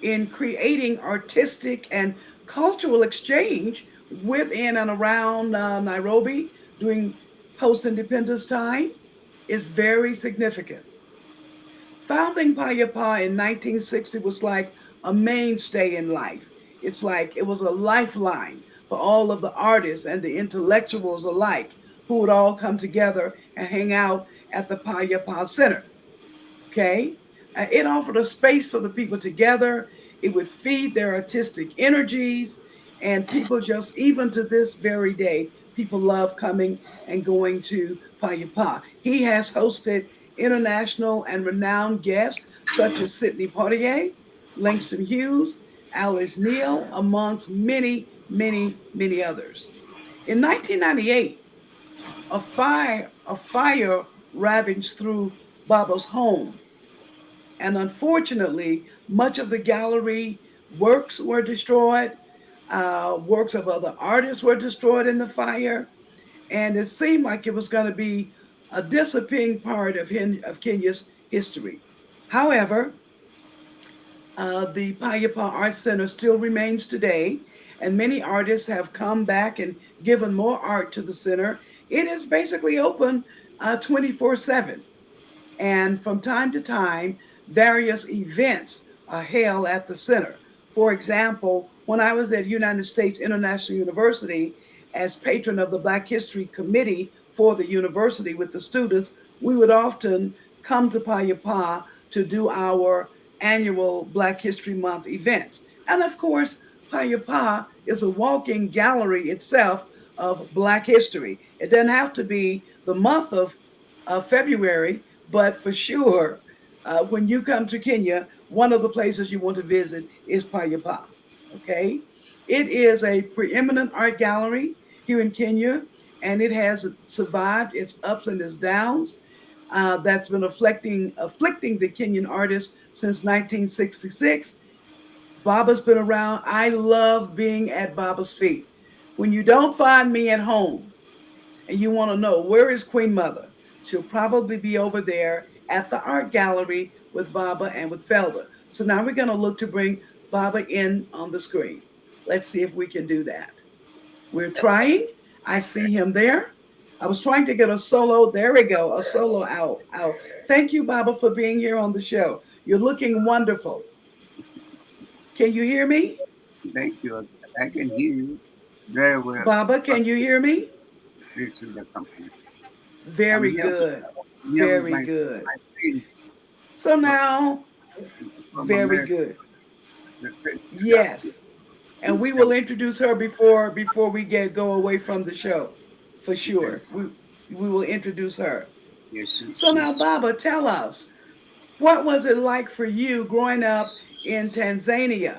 in creating artistic and cultural exchange within and around Nairobi during post independence time is very significant. Founding Payapa in 1960 was like a mainstay in life. It's like it was a lifeline for all of the artists and the intellectuals alike who would all come together and hang out at the Payapa Center. Okay. It offered a space for the people together. It would feed their artistic energies. And people just, even to this very day, people love coming and going to Payapa. He has hosted international and renowned guests such as Sidney Poitier, Langston Hughes, Alice Neal, amongst many, many, many others. In 1998, a fire ravaged through Baba's home, and unfortunately, much of the gallery works were destroyed. Works of other artists were destroyed in the fire, and it seemed like it was going to be a disappearing part of Kenya's history. However, the Payapa Art Center still remains today, and many artists have come back and given more art to the center. It is basically open 24/7. And from time to time, various events are held at the center. For example, when I was at United States International University as patron of the Black History Committee for the university with the students, we would often come to Payapa to do our annual Black History Month events. And of course, Payapa is a walking gallery itself of Black history. It doesn't have to be the month of February, but for sure, when you come to Kenya, one of the places you want to visit is Payapa. Okay, it is a preeminent art gallery here in Kenya, and it has survived its ups and its downs. That's been afflicting the Kenyan artists since 1966. Baba's been around. I love being at Baba's feet. When you don't find me at home, and you want to know where is Queen Mother, she'll probably be over there at the art gallery with Baba and with Felder. So now we're going to look to bring Baba in on the screen. Let's see if we can do that. We're trying. I see him there. I was trying to get a solo. There we go. A solo out. Thank you, Baba, for being here on the show. You're looking wonderful. Can you hear me? Thank you. I can hear you very well. Baba, can you hear me? Please with the company. Very good. Very good. My friend So now, from very America. good. Yes. And we will introduce her before we go away from the show. For sure. We will introduce her. Yes, So now, Baba, tell us, what was it like for you growing up in Tanzania?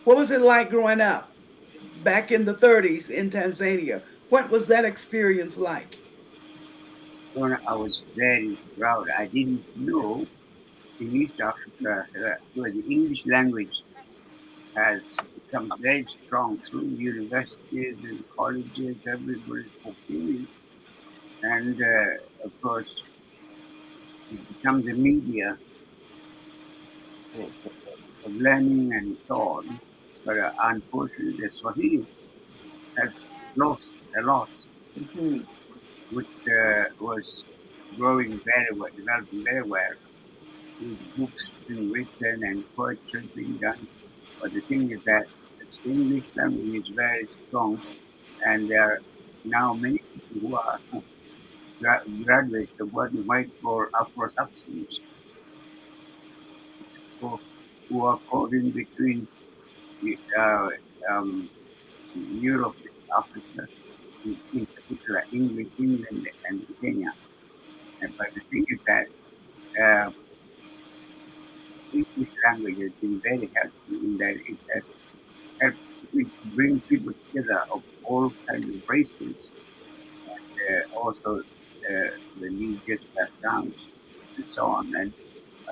What was it like growing up back in the 30s in Tanzania? What was that experience like? when I was very proud. I didn't know in East Africa where the English language has become very strong through the universities and colleges. Everybody spoke English, and of course, it becomes a media for learning and so on. But unfortunately, the Swahili has lost a lot, Mm-hmm. which was growing very well, developing very well, with books being written and poetry being done. But the thing is that the English language is very strong, and there are now many people who are graduates of what you might call Afro-Saxons, who are caught in between uh, um, Europe, Africa, in particular England and Kenya. But the thing is that uh, English language has been very helpful in that it has helped bring people together of all kinds of races, also religious backgrounds, and so on. And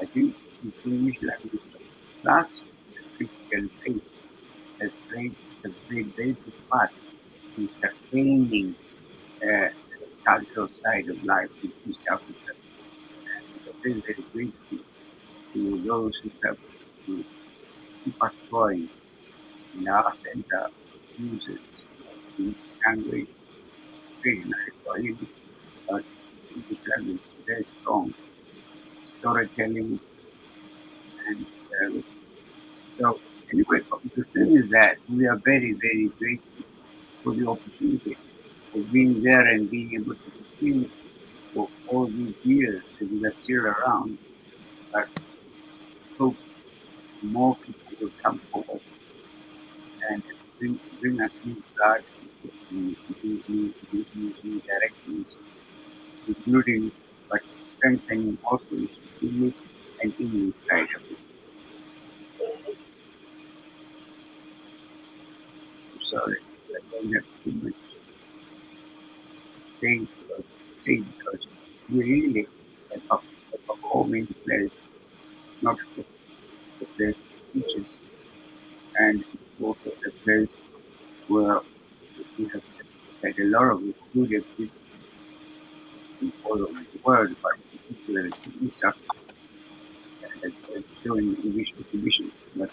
I think the English language plus Christian faith has played a very big part in sustaining the cultural side of life in East Africa. And I'm very grateful to those who have to keep us going in our center uses English language, very nice Swahili, but English language is very strong, storytelling, and so anyway, the thing is that we are very grateful for the opportunity of being there and being able to see for all these years that we are still around, but hope more people will come forward and bring us new guidance, new directions, including but strengthening also the English and English side of it. Sorry, I don't have too much say because we really a performing place, not for the place for speeches, and it's also the place where we have had a lot of good activities all over the world, but particularly in East Africa, showing English exhibitions. But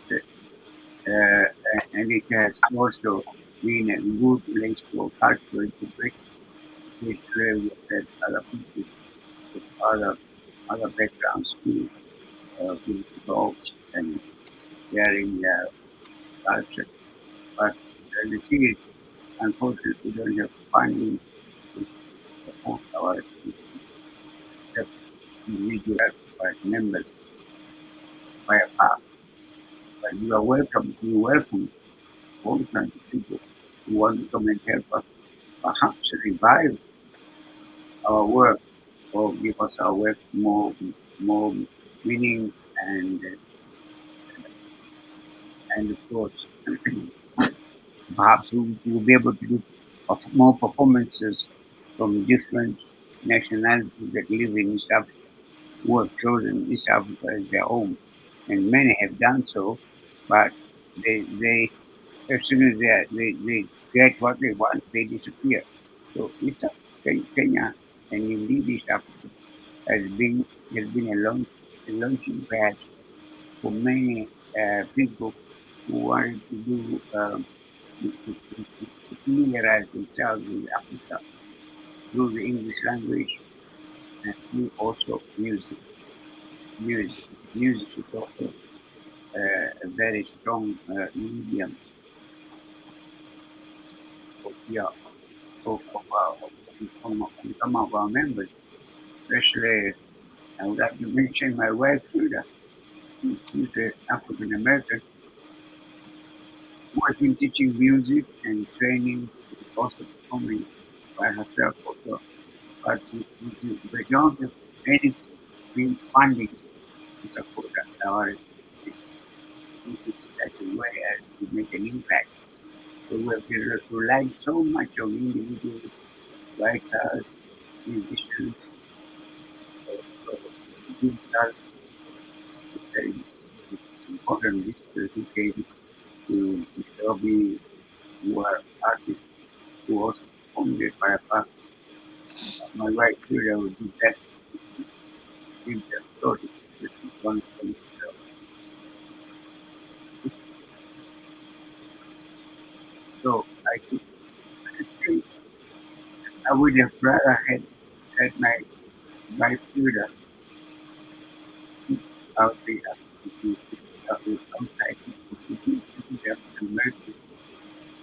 and it has also been a good place for cultural integration, where we had other people with other backgrounds too, being involved and sharing their culture. But the thing is, unfortunately, we don't have funding to support our activities, except individual members by a part. But you are welcome. You welcome all kinds of people who want to come and help us, perhaps revive our work or give us our work more meaning and of course perhaps we will be able to do more performances from different nationalities that live in East Africa, who have chosen East Africa as their home, and many have done so, but they as soon as they get what they want, they disappear. So East Africa, Kenya, and indeed East Africa has been a launching pad for many people who wanted to do to familiarize themselves with Africa through the English language and through also music. Music is also a very strong medium of, yeah, from some of our members, especially I would like to mention my wife Frida, who's an African American who has been teaching music and training and also performing by herself also. But we don't have any real funding to support our activities in such a way as to make an impact. So we have relied so much on individuals, writers, musicians, digital, very important visitors who came to Nairobi, who are artists who also performed it by a part. My wife Frida would be best to give their story, which is one from itself. So I think I would have rather had my Frida speak out the outside to the African American.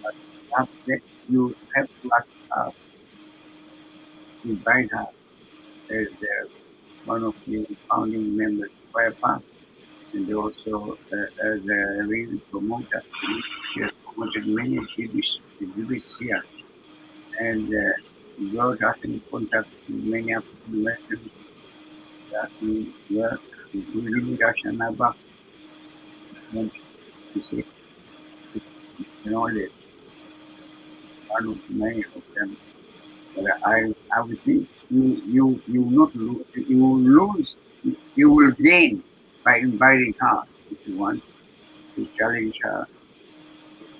But perhaps that you have to ask her, invite her as one of the founding members of FIREPAR and also as a real promoter. She has promoted many exhibits here and got us in contact with many African Americans that we work, including Dasha Naba, and to say, knowledge, one of many of them. But I would think you not lose, you will lose, you will gain by inviting her if you want to challenge her,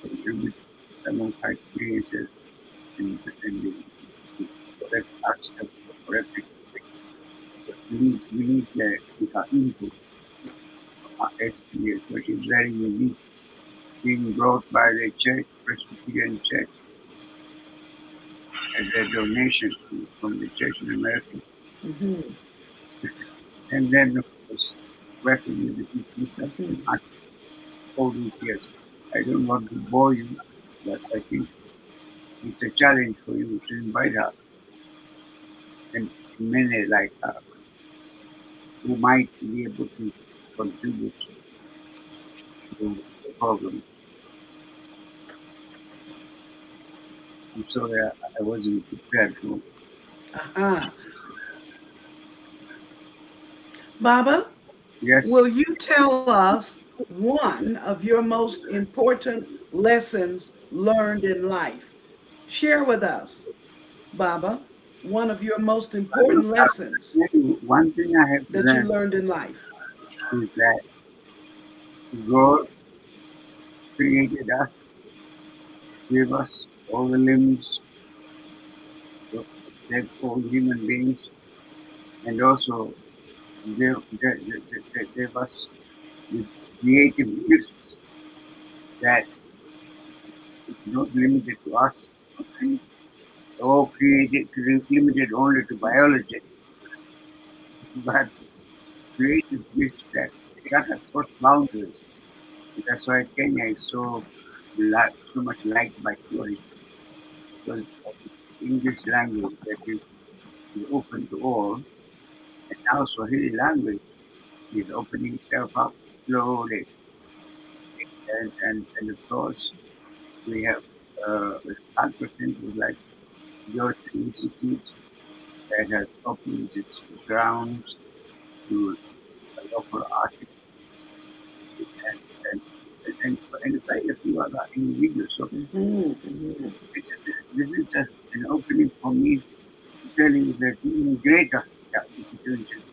contribute some of her experiences and correct us, correct it. But we need her input, her experience, which is very unique, being brought by the church, Presbyterian Church, as a donation from the church in America. Mhm. And then, of course, working with the people all these years. I don't want to bore you, but I think it's a challenge for you to invite her. and many like who might be able to contribute to the program. I'm sorry, I wasn't prepared to. Uh-huh. Baba, Yes, will you tell us one of your most important lessons learned in life? Share with us, Baba, one of your most important lessons one thing I have that you learned learned in life. is that God created us, gave us all the limbs, like all human beings, and also gave us the creative gifts that is not limited to us, or limited only to biology, but creative gifts that cut across boundaries. That's why Kenya is so much liked by tourists because of its English language that is open to all, and now Swahili language is opening itself up slowly. And of course, we have cultural centers like George Institute that has opened its grounds to local artists and, and quite a few other individuals. So Mhm, mhm. this is just an opening for me to tell you there's even greater opportunities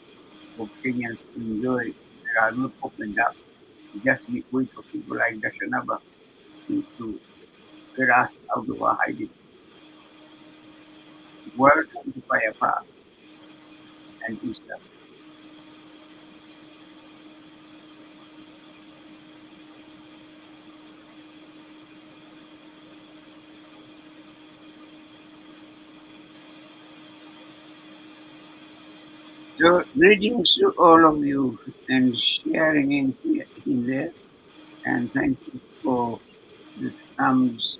for Kenyans to enjoy that are not opened up. We just need wait for people like Dashanaba to get us out of our hiding. Welcome to Fire Park and Easter. So greetings to all of you and sharing in there, and thank you for the thumbs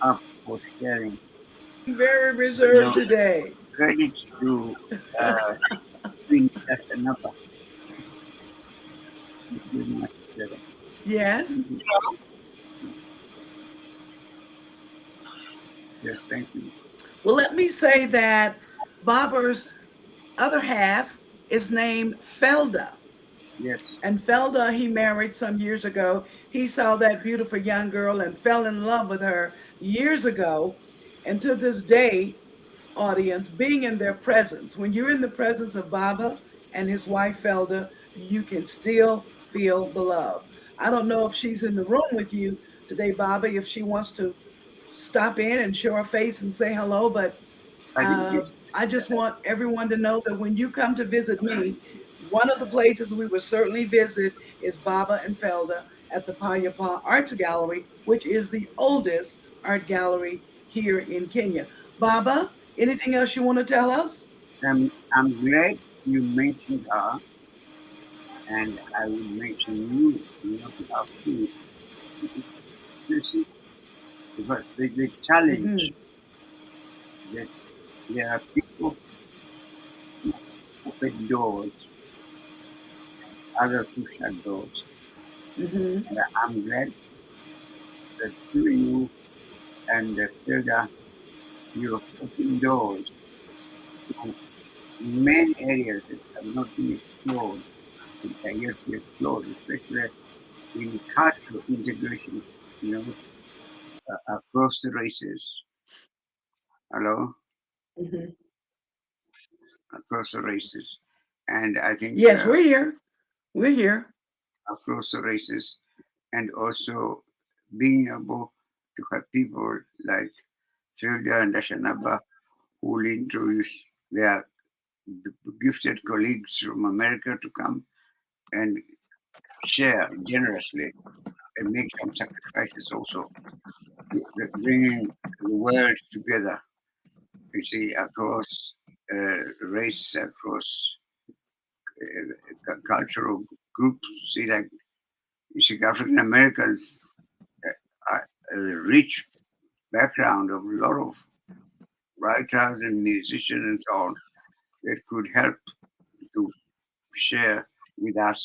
up for sharing. Very You reserved know, today. credit to uh, Queen Mother Speaks. Yes. Yes, thank you. Well, let me say that Baba's other half is named Felda. Yes, And Felda, he married some years ago. He saw that beautiful young girl and fell in love with her years ago. And to this day, audience, being in their presence, when you're in the presence of Baba and his wife Felda, you can still feel the love. I don't know if she's in the room with you today, Baba, if she wants to stop in and show her face and say hello, but I think I just want everyone to know that when you come to visit me, one of the places we will certainly visit is Baba and Felda at the Payapa Arts Gallery, which is the oldest art gallery here in Kenya. Baba, anything else you want to tell us? I'm glad you mentioned her, and I would mention you on your behalf too. You see, because the challenge Hmm. that there are people who open doors, others who shut doors. Hmm. And I'm glad that through you and the Hilda, you have opened doors to many areas that have not been explored, that are yet to be explored, especially in cultural integration, you know, across the races. Hello? Hmm. Across the races. And I think Yes, we're here. We're here. across the races, and also being able to have people like Filda and Dashanaba who will introduce their gifted colleagues from America to come and share generously and make some sacrifices also, bringing the world together. You see, across race, across cultural groups. See, like you see, African Americans are a rich background of a lot of writers and musicians and so on that could help to share with us.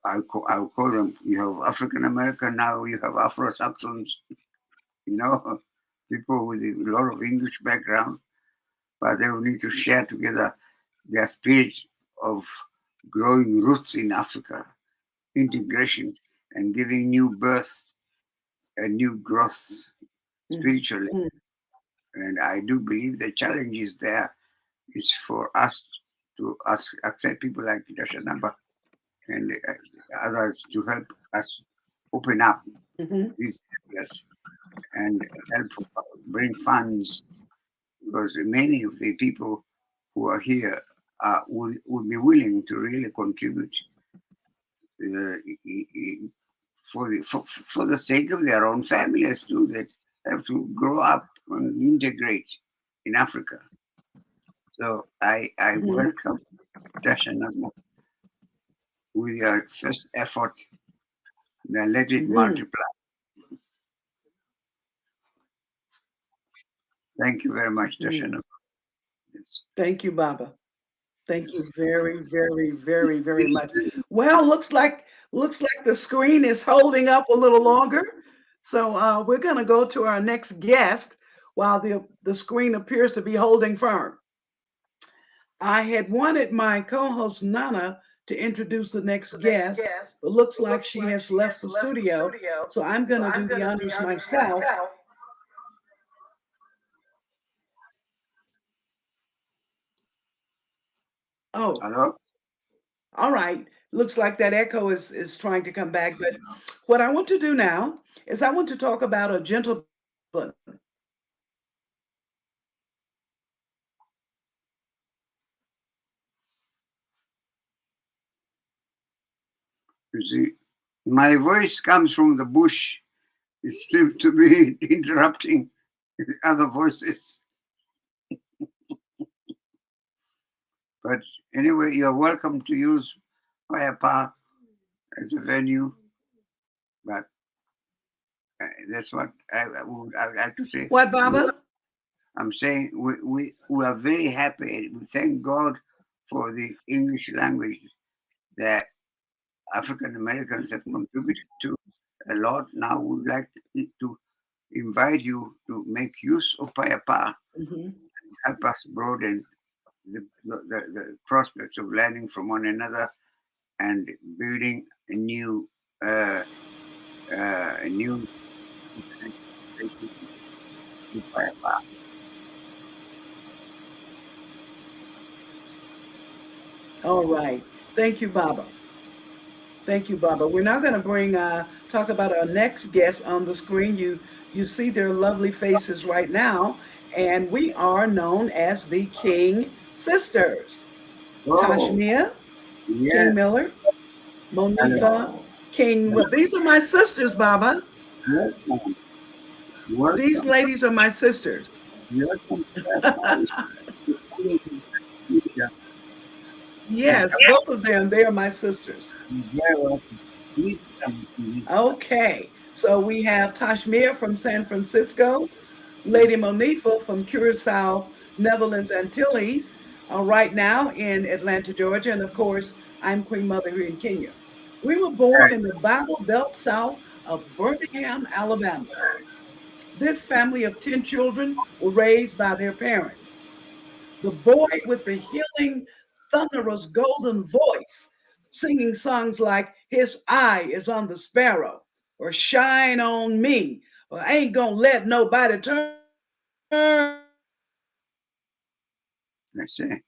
I'll call them, you have African American now, you have Afro-Saxons, you know, people with a lot of English background, but they will need to share together their spirit of growing roots in Africa, integration, and giving new birth and new growth spiritually. Mm. And I do believe the challenge is there is for us to accept people like Dr. Namba and others to help us open up these areas and help bring funds, because many of the people who are here would be willing to really contribute for the sake of their own families too, that have to grow up and integrate in Africa. So I welcome Dasha Nagma with your first effort. Now let it multiply. Thank you very much, Dasha Nagma. Yes. Thank you, Baba. Thank you very, very, very, very much. Well, looks like the screen is holding up a little longer. So we're going to go to our next guest while the screen appears to be holding firm. I had wanted my co-host Nana to introduce the next guest, but looks like she has left the studio. So I'm going to do the honors myself. Oh, hello. All right. Looks like that echo is trying to come back. But what I want to do now is I want to talk about a gentleman. You see, my voice comes from the bush. It seems to be interrupting other voices. But anyway, you're welcome to use Fire Park as a venue. But that's what I would like to say. What, Baba? I'm saying we are very happy. We thank God for the English language that African Americans have contributed to a lot. Now we'd like to invite you to make use of Payapa and help us broaden the prospects of learning from one another and building a new Payapa. All right. Thank you, Baba. Thank you, Baba. We're now going to talk about our next guest on the screen. You see their lovely faces right now, and we are known as the King Sisters. Oh, Tashmia, yes. King Miller, Monifa, King. Well, these are my sisters, Baba. Welcome. Welcome. These ladies are my sisters. Welcome. Yes, both of them. They are my sisters. Okay, so we have Tashmir from San Francisco, Lady Monifa from Curacao, Netherlands, Antilles, right now in Atlanta, Georgia, and of course, I'm Queen Mother here in Kenya. We were born in the Bible Belt south of Birmingham, Alabama. This family of 10 children were raised by their parents. The boy with the healing, thunderous golden voice, singing songs like His Eye is on the Sparrow, or Shine on Me, or I Ain't Gonna Let Nobody Turn. That's it.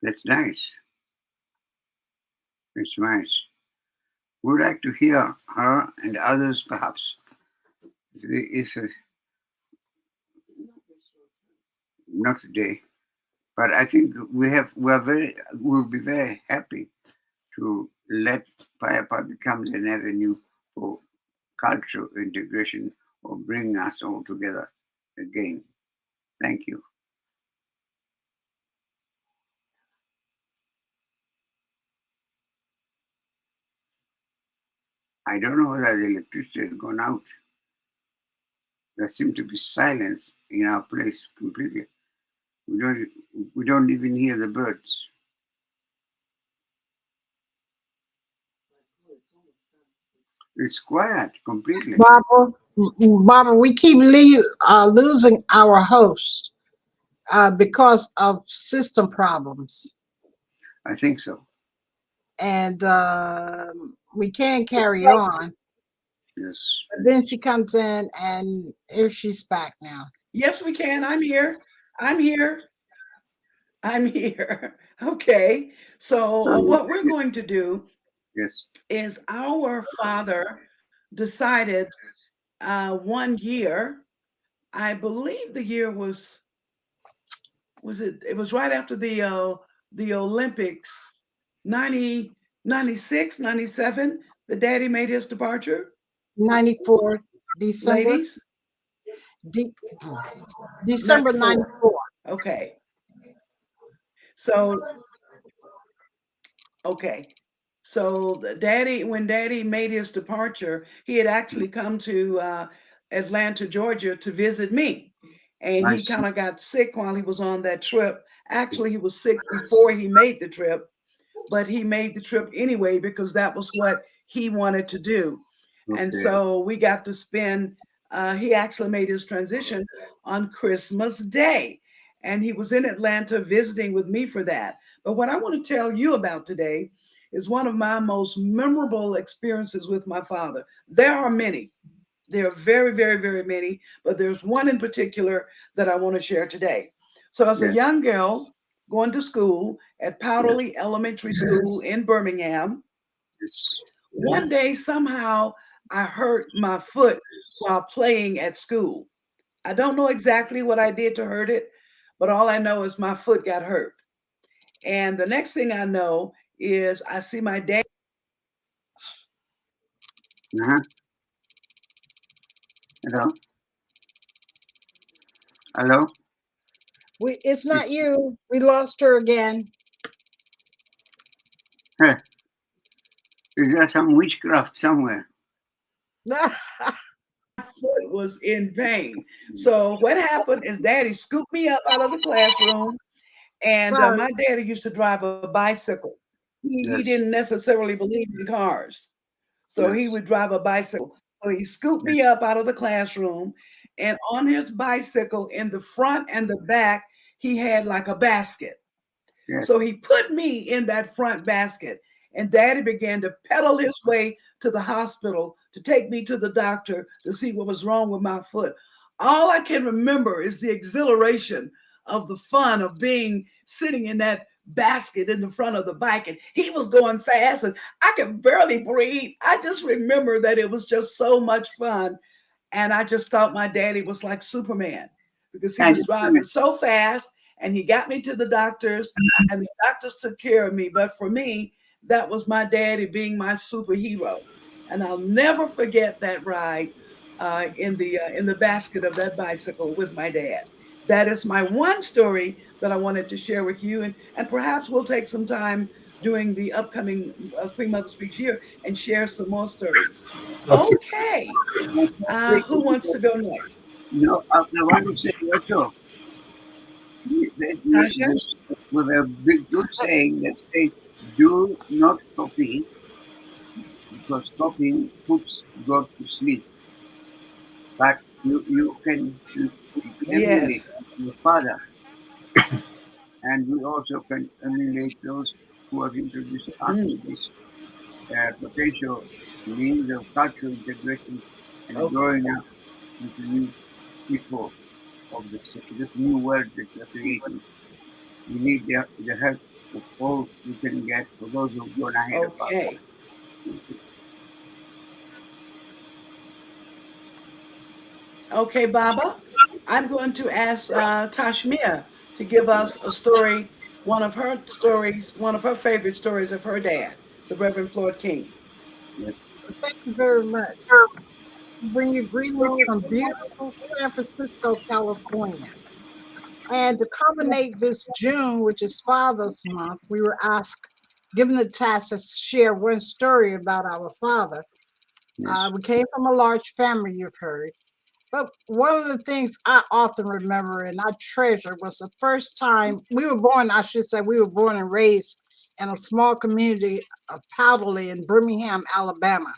That's nice. It's nice. We'd like to hear her and others, perhaps. If not today, but I think we'll be very happy to let Payapa become an avenue for cultural integration or bring us all together again. Thank you. I don't know whether the electricity has gone out. there seems to be silence in our place completely. We don't even hear the birds. It's quiet completely. Barbara, we keep losing our host because of system problems. I think so. And we can't carry on. Yes. But then she comes in and here she's back now. Yes, we can. I'm here. I'm here. I'm here. Okay. So what we're going to do is our father decided 1 year, I believe the year was it was right after the Olympics, 96, 97, the daddy made his departure. 94 December. Ladies? December 94. Okay. So, okay. So when daddy made his departure, he had actually come to Atlanta, Georgia to visit me. And he kind of got sick while he was on that trip. Actually, he was sick before he made the trip, but he made the trip anyway because that was what he wanted to do. Okay. And so we got to spend, he actually made his transition on Christmas Day. And he was in Atlanta visiting with me for that. But what I want to tell you about today is one of my most memorable experiences with my father. There are many. There are very, very, very many, but there's one in particular that I want to share today. So as a young girl going to school at Powderly Elementary School in Birmingham, one day somehow I hurt my foot while playing at school. I don't know exactly what I did to hurt it, but all I know is my foot got hurt. And the next thing I know is I see my dad. Hello? Hello? It's not you. We lost her again. Hey, is there some witchcraft somewhere? My foot was in pain. So what happened is daddy scooped me up out of the classroom, and my daddy used to drive a bicycle. He didn't necessarily believe in cars. So he would drive a bicycle. So he scooped me up out of the classroom, and on his bicycle in the front and the back, he had like a basket. So he put me in that front basket, and daddy began to pedal his way to the hospital to take me to the doctor to see what was wrong with my foot. All I can remember is the exhilaration of the fun of being sitting in that basket in the front of the bike, and he was going fast and I could barely breathe. I just remember that it was just so much fun, and I just thought my daddy was like Superman because he was driving so fast, and he got me to the doctors, and the doctors took care of me. But for me, that was my daddy being my superhero, and I'll never forget that ride in the basket of that bicycle with my dad. That is my one story that I wanted to share with you, and perhaps we'll take some time during the upcoming Queen Mother Speaks year and share some more stories. Okay, who wants to go next? No, I want to say also, Tasha? with a big good saying that says, do not copy, because copying puts God to sleep. But you can emulate your father, and we also can emulate those who have introduced us to this potential means of cultural integration and growing up into new people of this new world that we are creating. We need the help of all we can get for those who've gone ahead of us. Okay, Baba, I'm going to ask Tashmia to give us a story, one of her stories, one of her favorite stories of her dad, the Reverend Floyd King. Yes. Thank you very much. Bring you greetings from beautiful San Francisco, California. And to culminate this June, which is Father's Month, we were given the task to share one story about our father. We came from a large family, you've heard, But one of the things I often remember and I treasure was the first time we were born, I should say, we were born and raised in a small community of Powderly in Birmingham, Alabama,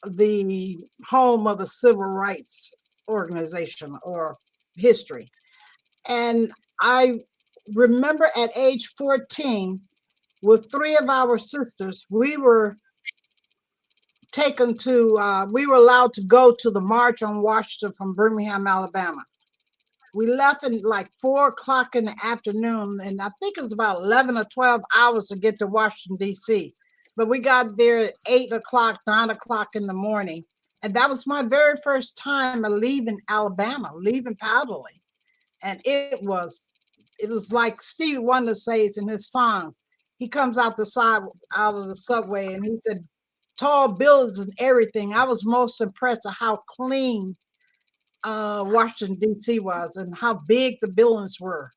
the home of the Civil Rights Organization or history. And I remember at age 14, with 3 of our sisters, we were taken to, we were allowed to go to the March on Washington from Birmingham, Alabama. We left at like 4 o'clock in the afternoon, and I think it was about 11 or 12 hours to get to Washington, D.C. But we got there at 8 o'clock, 9 o'clock in the morning. And that was my very first time of leaving Alabama, leaving Powderly. And it was like Stevie Wonder says in his songs. He comes out out of the subway, and he said, tall buildings and everything. I was most impressed at how clean Washington, D.C. was and how big the buildings were.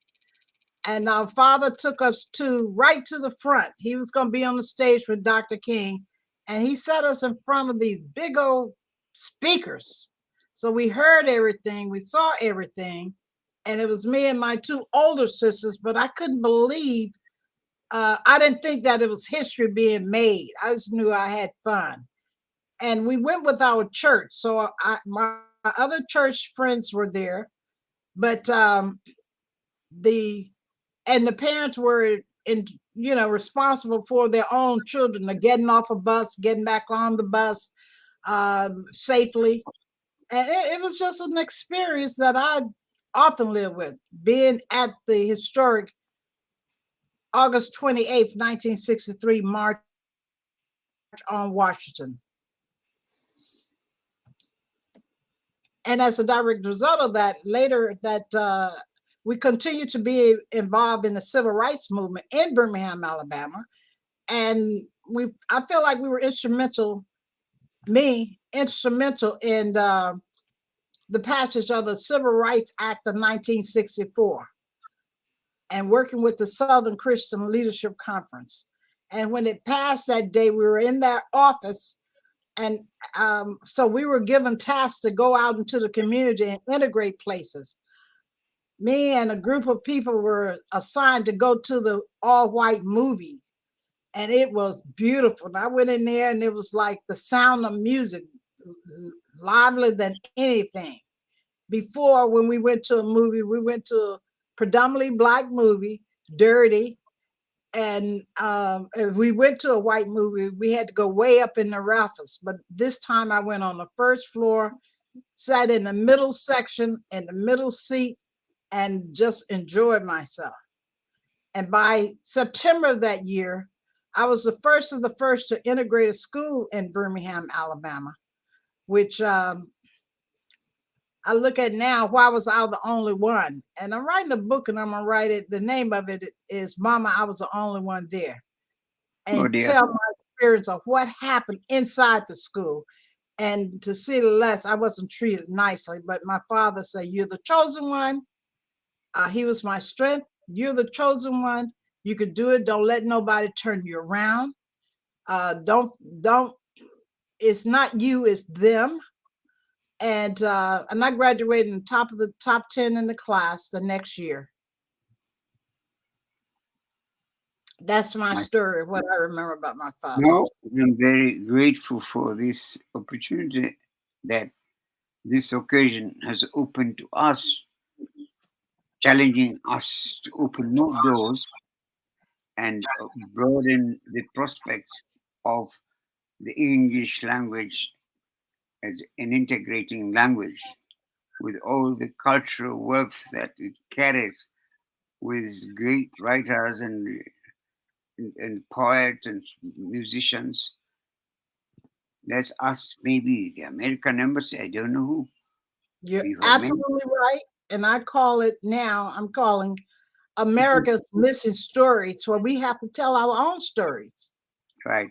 And our father took us right to the front. He was going to be on the stage with Dr. King, and he set us in front of these big old speakers. So we heard everything, we saw everything, and it was me and my 2 older sisters, but I couldn't believe, I didn't think that it was history being made. I just knew I had fun. And we went with our church. So my other church friends were there, but the parents were responsible for their own children, getting off a bus, getting back on the bus safely. And it was just an experience that I often live with, being at the historic August 28th, 1963 March on Washington. And as a direct result of that, later we continued to be involved in the civil rights movement in Birmingham, Alabama. And I feel like we were instrumental in the passage of the Civil Rights Act of 1964 and working with the Southern Christian Leadership Conference. And when it passed that day, we were in that office. And so we were given tasks to go out into the community and integrate places. Me and a group of people were assigned to go to the all-white movie, and it was beautiful. And I went in there, and it was like the sound of music, livelier than anything. Before, when we went to a movie, we went to a predominantly Black movie, Dirty. And if we went to a white movie, we had to go way up in the rafters. But this time I went on the first floor, sat in the middle section, in the middle seat, and just enjoyed myself. And by September of that year, I was the first of the first to integrate a school in Birmingham, Alabama, which I look at now, why was I the only one? And I'm writing a book, and I'm gonna write it. The name of it is Mama, I Was the Only One There. And tell my experience of what happened inside the school. And to see the less, I wasn't treated nicely, but my father said, you're the chosen one. He was my strength. You're the chosen one. You could do it. Don't let nobody turn you around. It's not you, it's them. And I graduated in the top 10 in the class the next year. That's my story, what I remember about my father. No, I'm very grateful for this opportunity that this occasion has opened to us, challenging us to open more doors and broaden the prospects of the English language as an integrating language with all the cultural wealth that it carries, with great writers and poets and musicians. Let's ask maybe the American Embassy, I don't know who. You're absolutely right. And I call it now, I'm calling America's Missing Stories, where we have to tell our own stories. Right.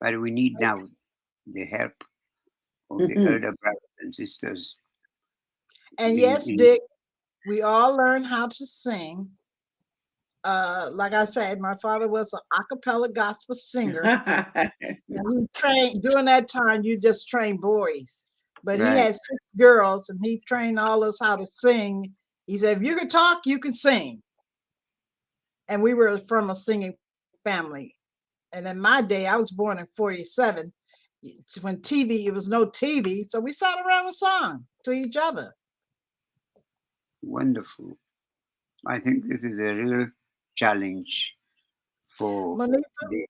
But we need now the help of the elder brothers and sisters. And yes, Dick, we all learn how to sing. Like I said, my father was an a cappella gospel singer. And we trained, during that time, you just train boys. But he Right. had 6 girls and he trained all us how to sing. He said, if you can talk, you can sing. And we were from a singing family. And in my day, I was born in 47. When TV, it was no TV. So we sat around and sung to each other. Wonderful. I think this is a real challenge for Monifa,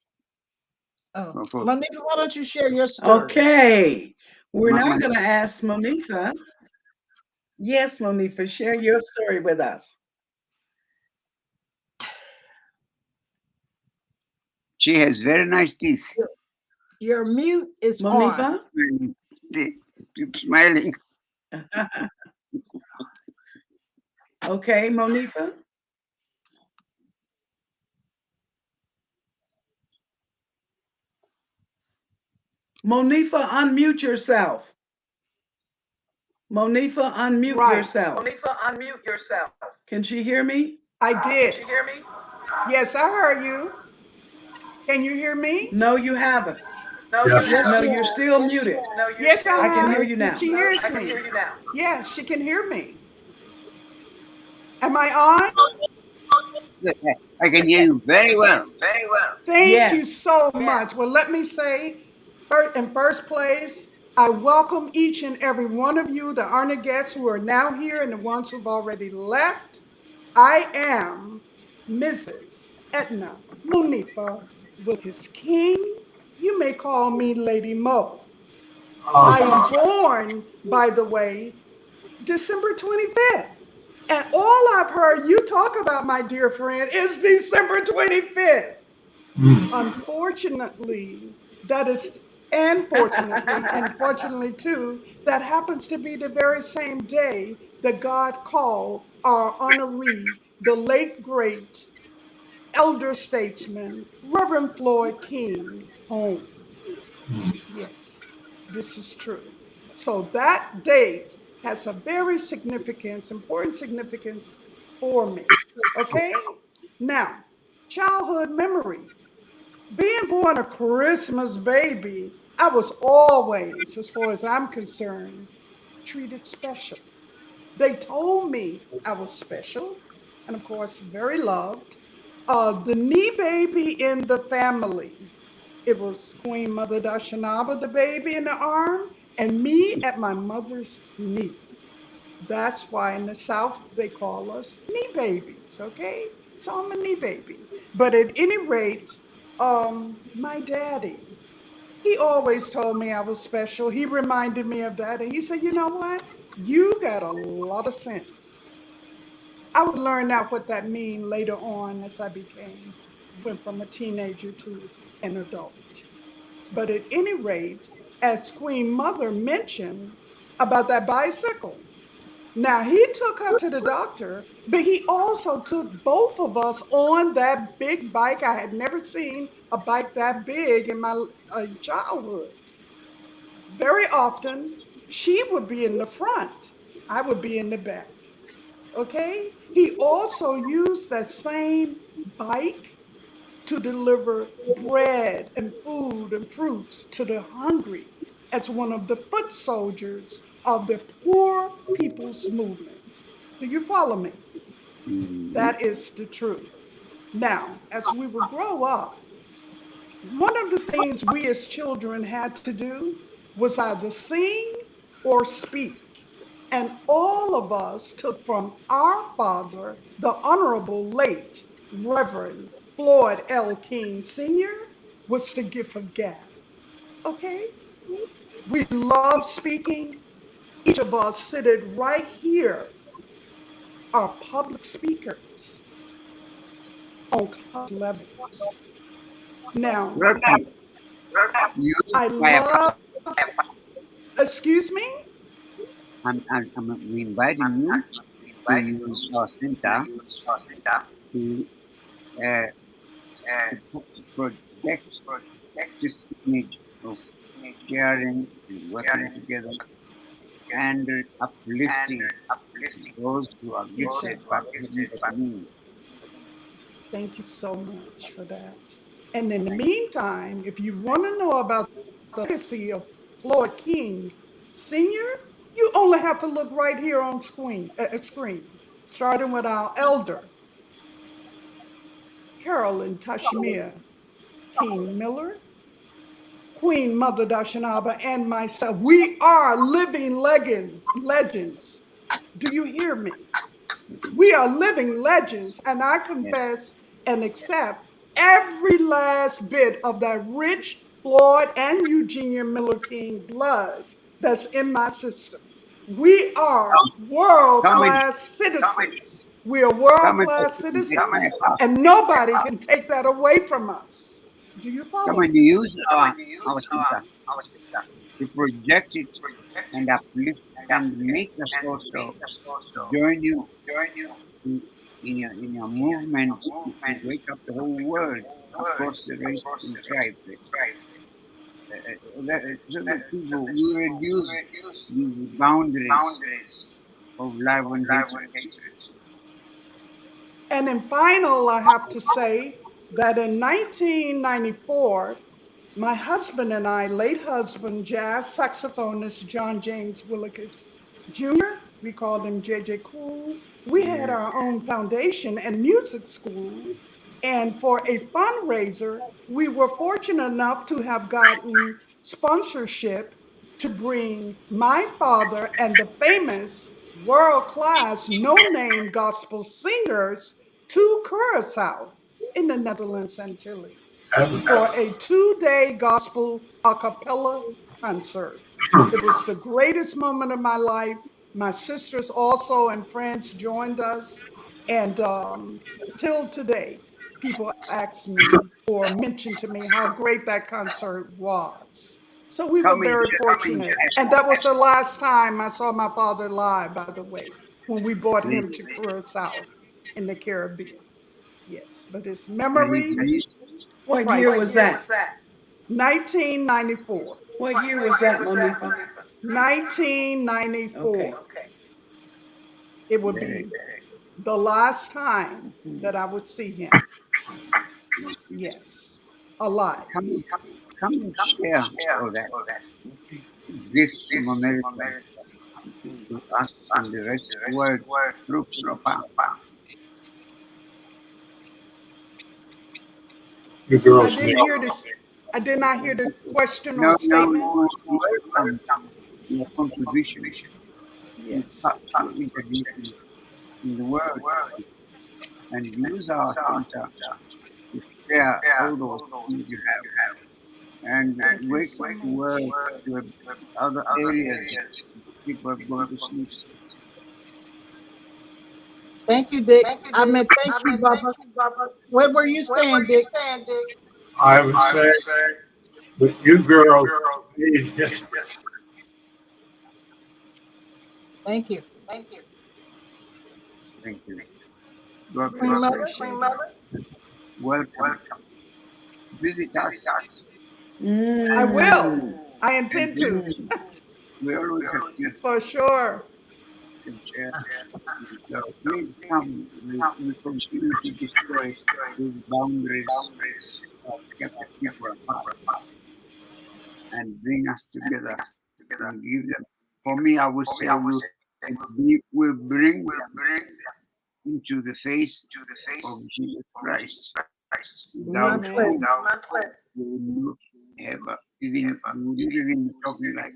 for Monifa, why don't you share your story? Okay. We're now Mama. going to ask Monifa. Yes, Monifa, share your story with us. She has very nice teeth. Your mute is on. Monifa? Keep smiling. Okay, Monifa? Monifa, unmute yourself. Monifa, unmute Right. yourself. Monifa, unmute yourself. Can she hear me? I did. Can she hear me? Yes, I heard you. Can you hear me? No, you haven't. No, Yes. Yes, No, she you're has. still muted. No, you're Yes, still I I can have. hear you now. She hears I can me. hear you now. Yeah, she can hear me. Am I on? I can hear you very well. Very well. Thank you Yes. so much. Well, let me say, in first place, I welcome each and every one of you, the honored guests who are now here and the ones who've already left. I am Mrs. Edna Munifa Wilkes King. You may call me Lady Mo. I am born, by the way, December 25th. And all I've heard you talk about, my dear friend, is December 25th. Unfortunately, that is, and fortunately, and fortunately too, that happens to be the very same day that God called our honoree, the late great elder statesman, Reverend Floyd King, home. Yes, this is true. So that date has a very important significance for me. Okay? Now, childhood memory. Being born a Christmas baby, I was always, as far as I'm concerned, treated special. They told me I was special, and of course, very loved. The knee baby in the family, it was Queen Mother Dashanaba, the baby in the arm, and me at my mother's knee. That's why in the South they call us knee babies, okay? So I'm a knee baby. But at any rate, my daddy, he always told me I was special. He reminded me of that. And he said, you know what? You got a lot of sense. I would learn out what that mean later on as I went from a teenager to an adult. But at any rate, as Queen Mother mentioned about that bicycle, now he took her to the doctor, but he also took both of us on that big bike. I had never seen a bike that big in my childhood. Very often, she would be in the front, I would be in the back. Okay? He also used that same bike to deliver bread and food and fruits to the hungry as one of the foot soldiers of the poor people's movement. Do you follow me? That is the truth. Now, as we would grow up, one of the things we as children had to do was either sing or speak. And all of us took from our father, the Honorable late Reverend Floyd L. King Sr., was the gift of gab. Okay? We love speaking. Each of us seated right here are public speakers on college levels. Now, Welcome. You I my love, excuse me? I'm inviting you to use our center to uh, project this image of sharing and working together and uplifting those who are gifted Exactly. but haven't the means. Thank you so much for that. And in the meantime, if you want to know about the legacy of Floyd King, Senior, you only have to look right here on screen, starting with our elder, Carolyn Tashmia King Miller, Queen Mother Dashanaba, and myself. We are living legends. Do you hear me? We are living legends, and I confess and accept every last bit of that rich Floyd and Eugenia Miller King blood that's in my system. We are world-class citizens. We are world-class citizens, and nobody can take that away from us. Do you follow Come on, me? you use our center to project it and uplift and make us also join you in your movement to wake up the whole world across the race and tribe. So that people will reduce the boundaries of love and hatred. And in final, I have to say that in 1994, my husband and I, late husband, jazz saxophonist John James Willikes Jr., we called him JJ Cool, we had Yes. our own foundation and music school. And for a fundraiser, we were fortunate enough to have gotten sponsorship to bring my father and the famous world-class no-name gospel singers to Curacao in the Netherlands Antilles And for a 2-day gospel a cappella concert. It was the greatest moment of my life. My sisters also and friends joined us. And till today, people ask me or mention to me how great that concert was. So we were Come in, very fortunate. And that was the last time I saw my father live, by the way, when we brought please. him to Curacao in the Caribbean. Yes, but his And he memory, please, What year was priceless. that? 1994. What year was that, Monifa? 1994. Okay. It would very, be the last time that I would see him. Yes, alive. come and share all that gifts from America to us and the rest of the world through Propa. you I girls didn't need. hear this. I did not hear the question or No, statement. welcome your contribution to Yes. touch your introduction in the world and use our center to share all those things you have and Thank you wake so the much. world to other areas people are going to sleep. Thank you, Dick. I meant thank you, Bubba. What were you saying, Dick? I would say that you girls need history. Thank you. Thank you. God Really Queen bless you. Mother? appreciate it. Welcome. Visit us. I will. Mm. I intend to, We always have things for sure. to share. So please come. We continue to destroy these boundaries of kept people apart and bring us together and give them. For me, I would say we bring them into the face of Jesus Christ, without My Amen. whom pleasure. we would not have even we wouldn't even talking like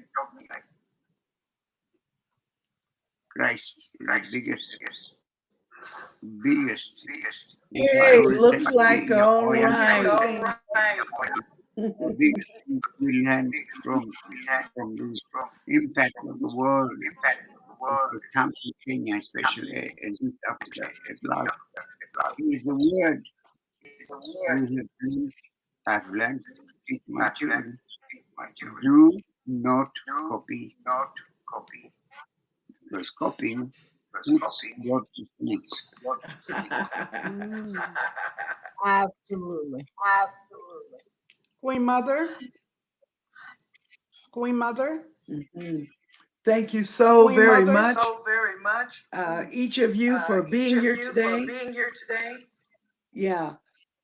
Christ is the biggest. If I Hey, always say looks like all right. Interesting. the biggest thing we learn from the impact of the world if it comes to Kenya, especially in East Africa at large, is the word we have learned, I've learned to teach my children. Do not copy, because copying puts God to sleep. Mm. Absolutely. Queen Mother, Queen Mother, Mhm. Thank you so Queen very Mother. much, each of you, for being here today. Yeah,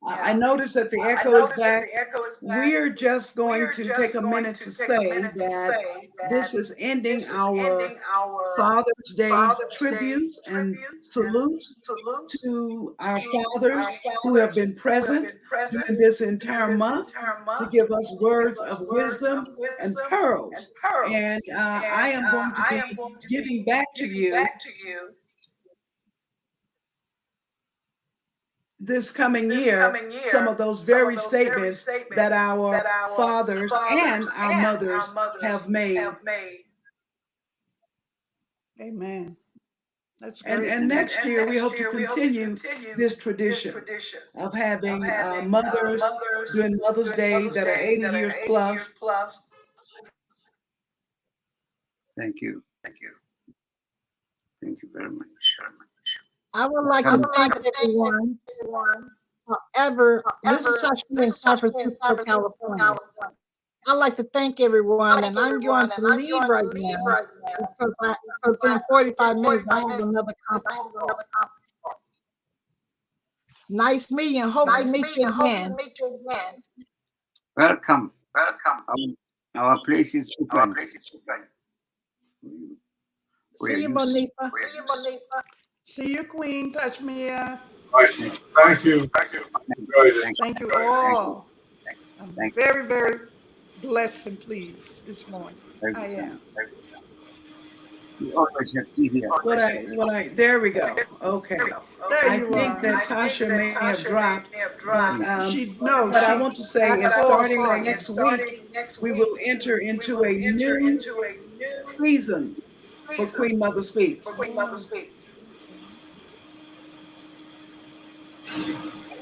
I noticed that the echo is back. We're just going to take a minute to say that this is ending our Father's Day tributes and salutes to our fathers who have been present during this entire month to give us words of wisdom and pearls. And I am going to be giving back to you this coming year some of those very statements that our fathers and our mothers have made. Amen. That's great. And next year, we hope to continue this tradition of having mothers doing Mother's Day that are 80 years plus. Thank you. Thank you very much. I would like to thank everyone. However, this is Shasha in San Francisco, California. I'd like to thank everyone, and I'm going to leave right now because within 45 minutes I have another conference. Nice meeting you. Hope to meet you again. Welcome. Our place is open. See you, Monifa. See you, Queen. Touch me. Right. Thank you. Enjoyed it. Thank you all. I'm Thank very, very blessed and pleased this morning. I am. We always have TV. There we go. Okay. There I you think are. that Tasha may have dropped, but What I want to say is starting next week, we will enter into a new season for Queen Mother Speaks.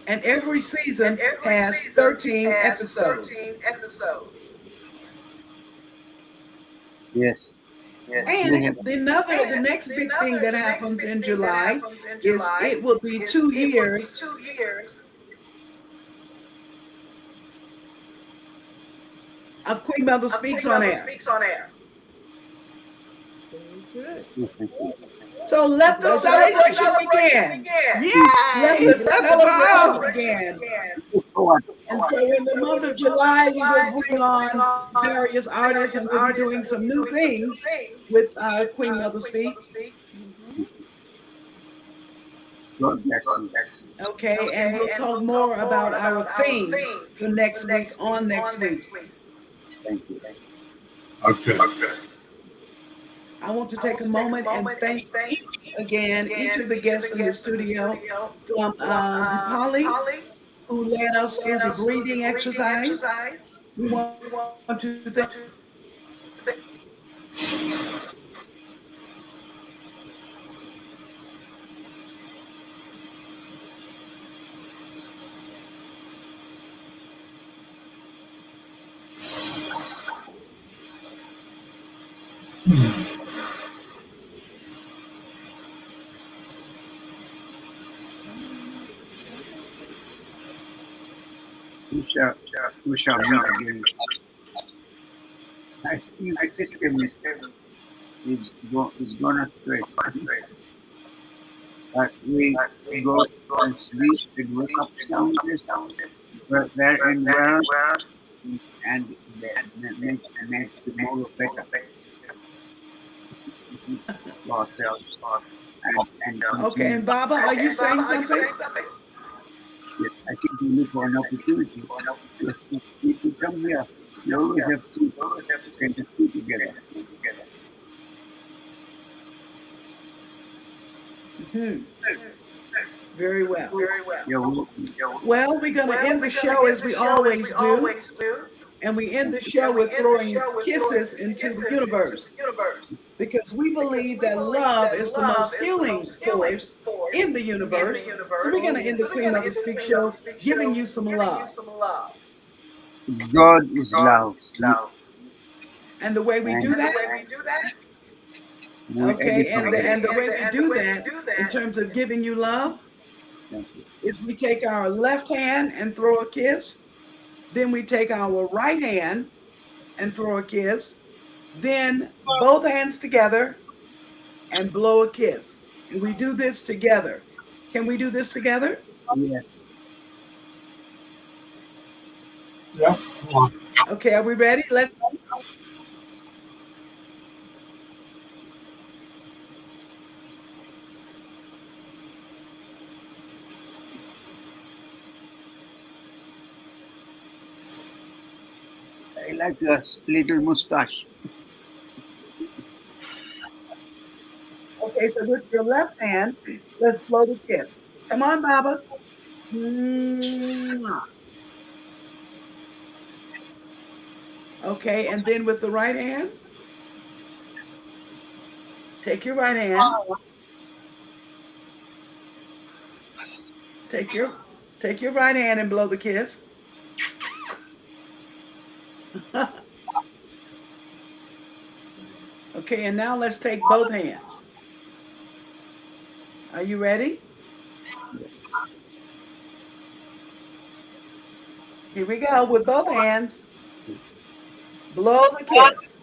And every season has 13 episodes. Yes. And the next big thing that happens in July is it will be 2 years of Queen Mother Speaks on air. Very good. So let the celebration begin. Let Yay! the Let's celebration go. begin. And so in the month of July, we will bring on various artists and we'll be doing some new things with Queen Mother Speaks. God bless you. Okay, and we'll talk more about our theme for next week on next week. Thank you. Okay. I want to take a moment and thank each of the guests in the studio from DEEPALI, who led us through the breathing exercise. We want to thank We shall meet again. I think the system is going astray. But we go and sleep and wake up soundless, well and well, and make tomorrow better for ourselves. And Okay, and Baba, are you saying something? Yes, I think we look for an opportunity. If you come here, you always have to spend the two together. Very well. You're welcome. Well, we're going to end the show as we always do. And we end the show with throwing kisses into the universe. Because we believe that love is the most healing force in the universe. So we're going to end the Queen Mother Speaks show giving you some love. God is love. And the way we do that, okay, and the way we do that in terms of giving you love is we take our left hand and throw a kiss. Then we take our right hand and throw a kiss. Then both hands together and blow a kiss. And we do this together. Can we do this together? Yes. Yeah. Come on. Okay, are we ready? I like your little mustache. Okay, so with your left hand, let's blow the kiss. Come on, Baba. Mwah. Okay, and then with the right hand, take your right hand, take your right hand and blow the kiss. Okay, and now let's take both hands. Are you ready? Here we go with both hands. Blow the kiss.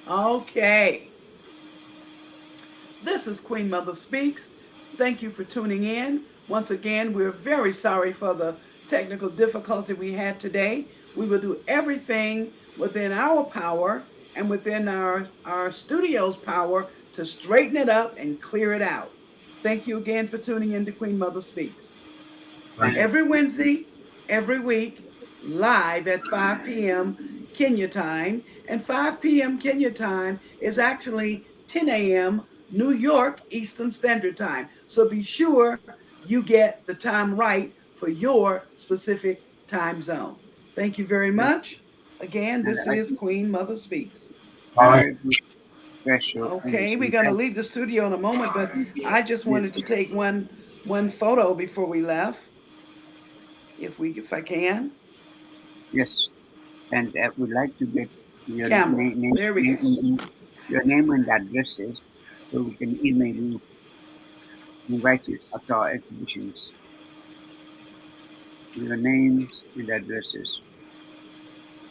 Okay. This is Queen Mother Speaks. Thank you for tuning in. Once again, we're very sorry for the technical difficulty we had today. We will do everything within our power and within our studio's power to straighten it up and clear it out. Thank you again for tuning in to Queen Mother Speaks. Thank you. Every Wednesday, every week, live at 5 p.m. Kenya time. And 5 p.m. Kenya time is actually 10 a.m. New York Eastern Standard Time. So be sure you get the time right for your specific time zone. Thank you very much. Again, And this I is think Queen Mother Speaks. Bye. very good special. Okay, we're going to leave the studio in a moment, but I just wanted to take one photo before we left, if I can. Yes, and I would like to get your Camera. There we go. your name and addresses so we can email you, invite you at our exhibitions. Your names and addresses.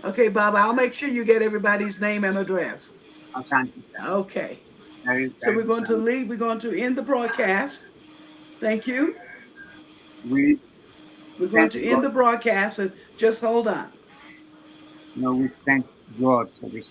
Okay, Bob, I'll make sure you get everybody's name and address. Asante sana. Okay. Karibu, So we're karibu going to sana. leave. We're going to end the broadcast. Thank you. We We're going thank to end God. the broadcast and just hold on. We thank God for this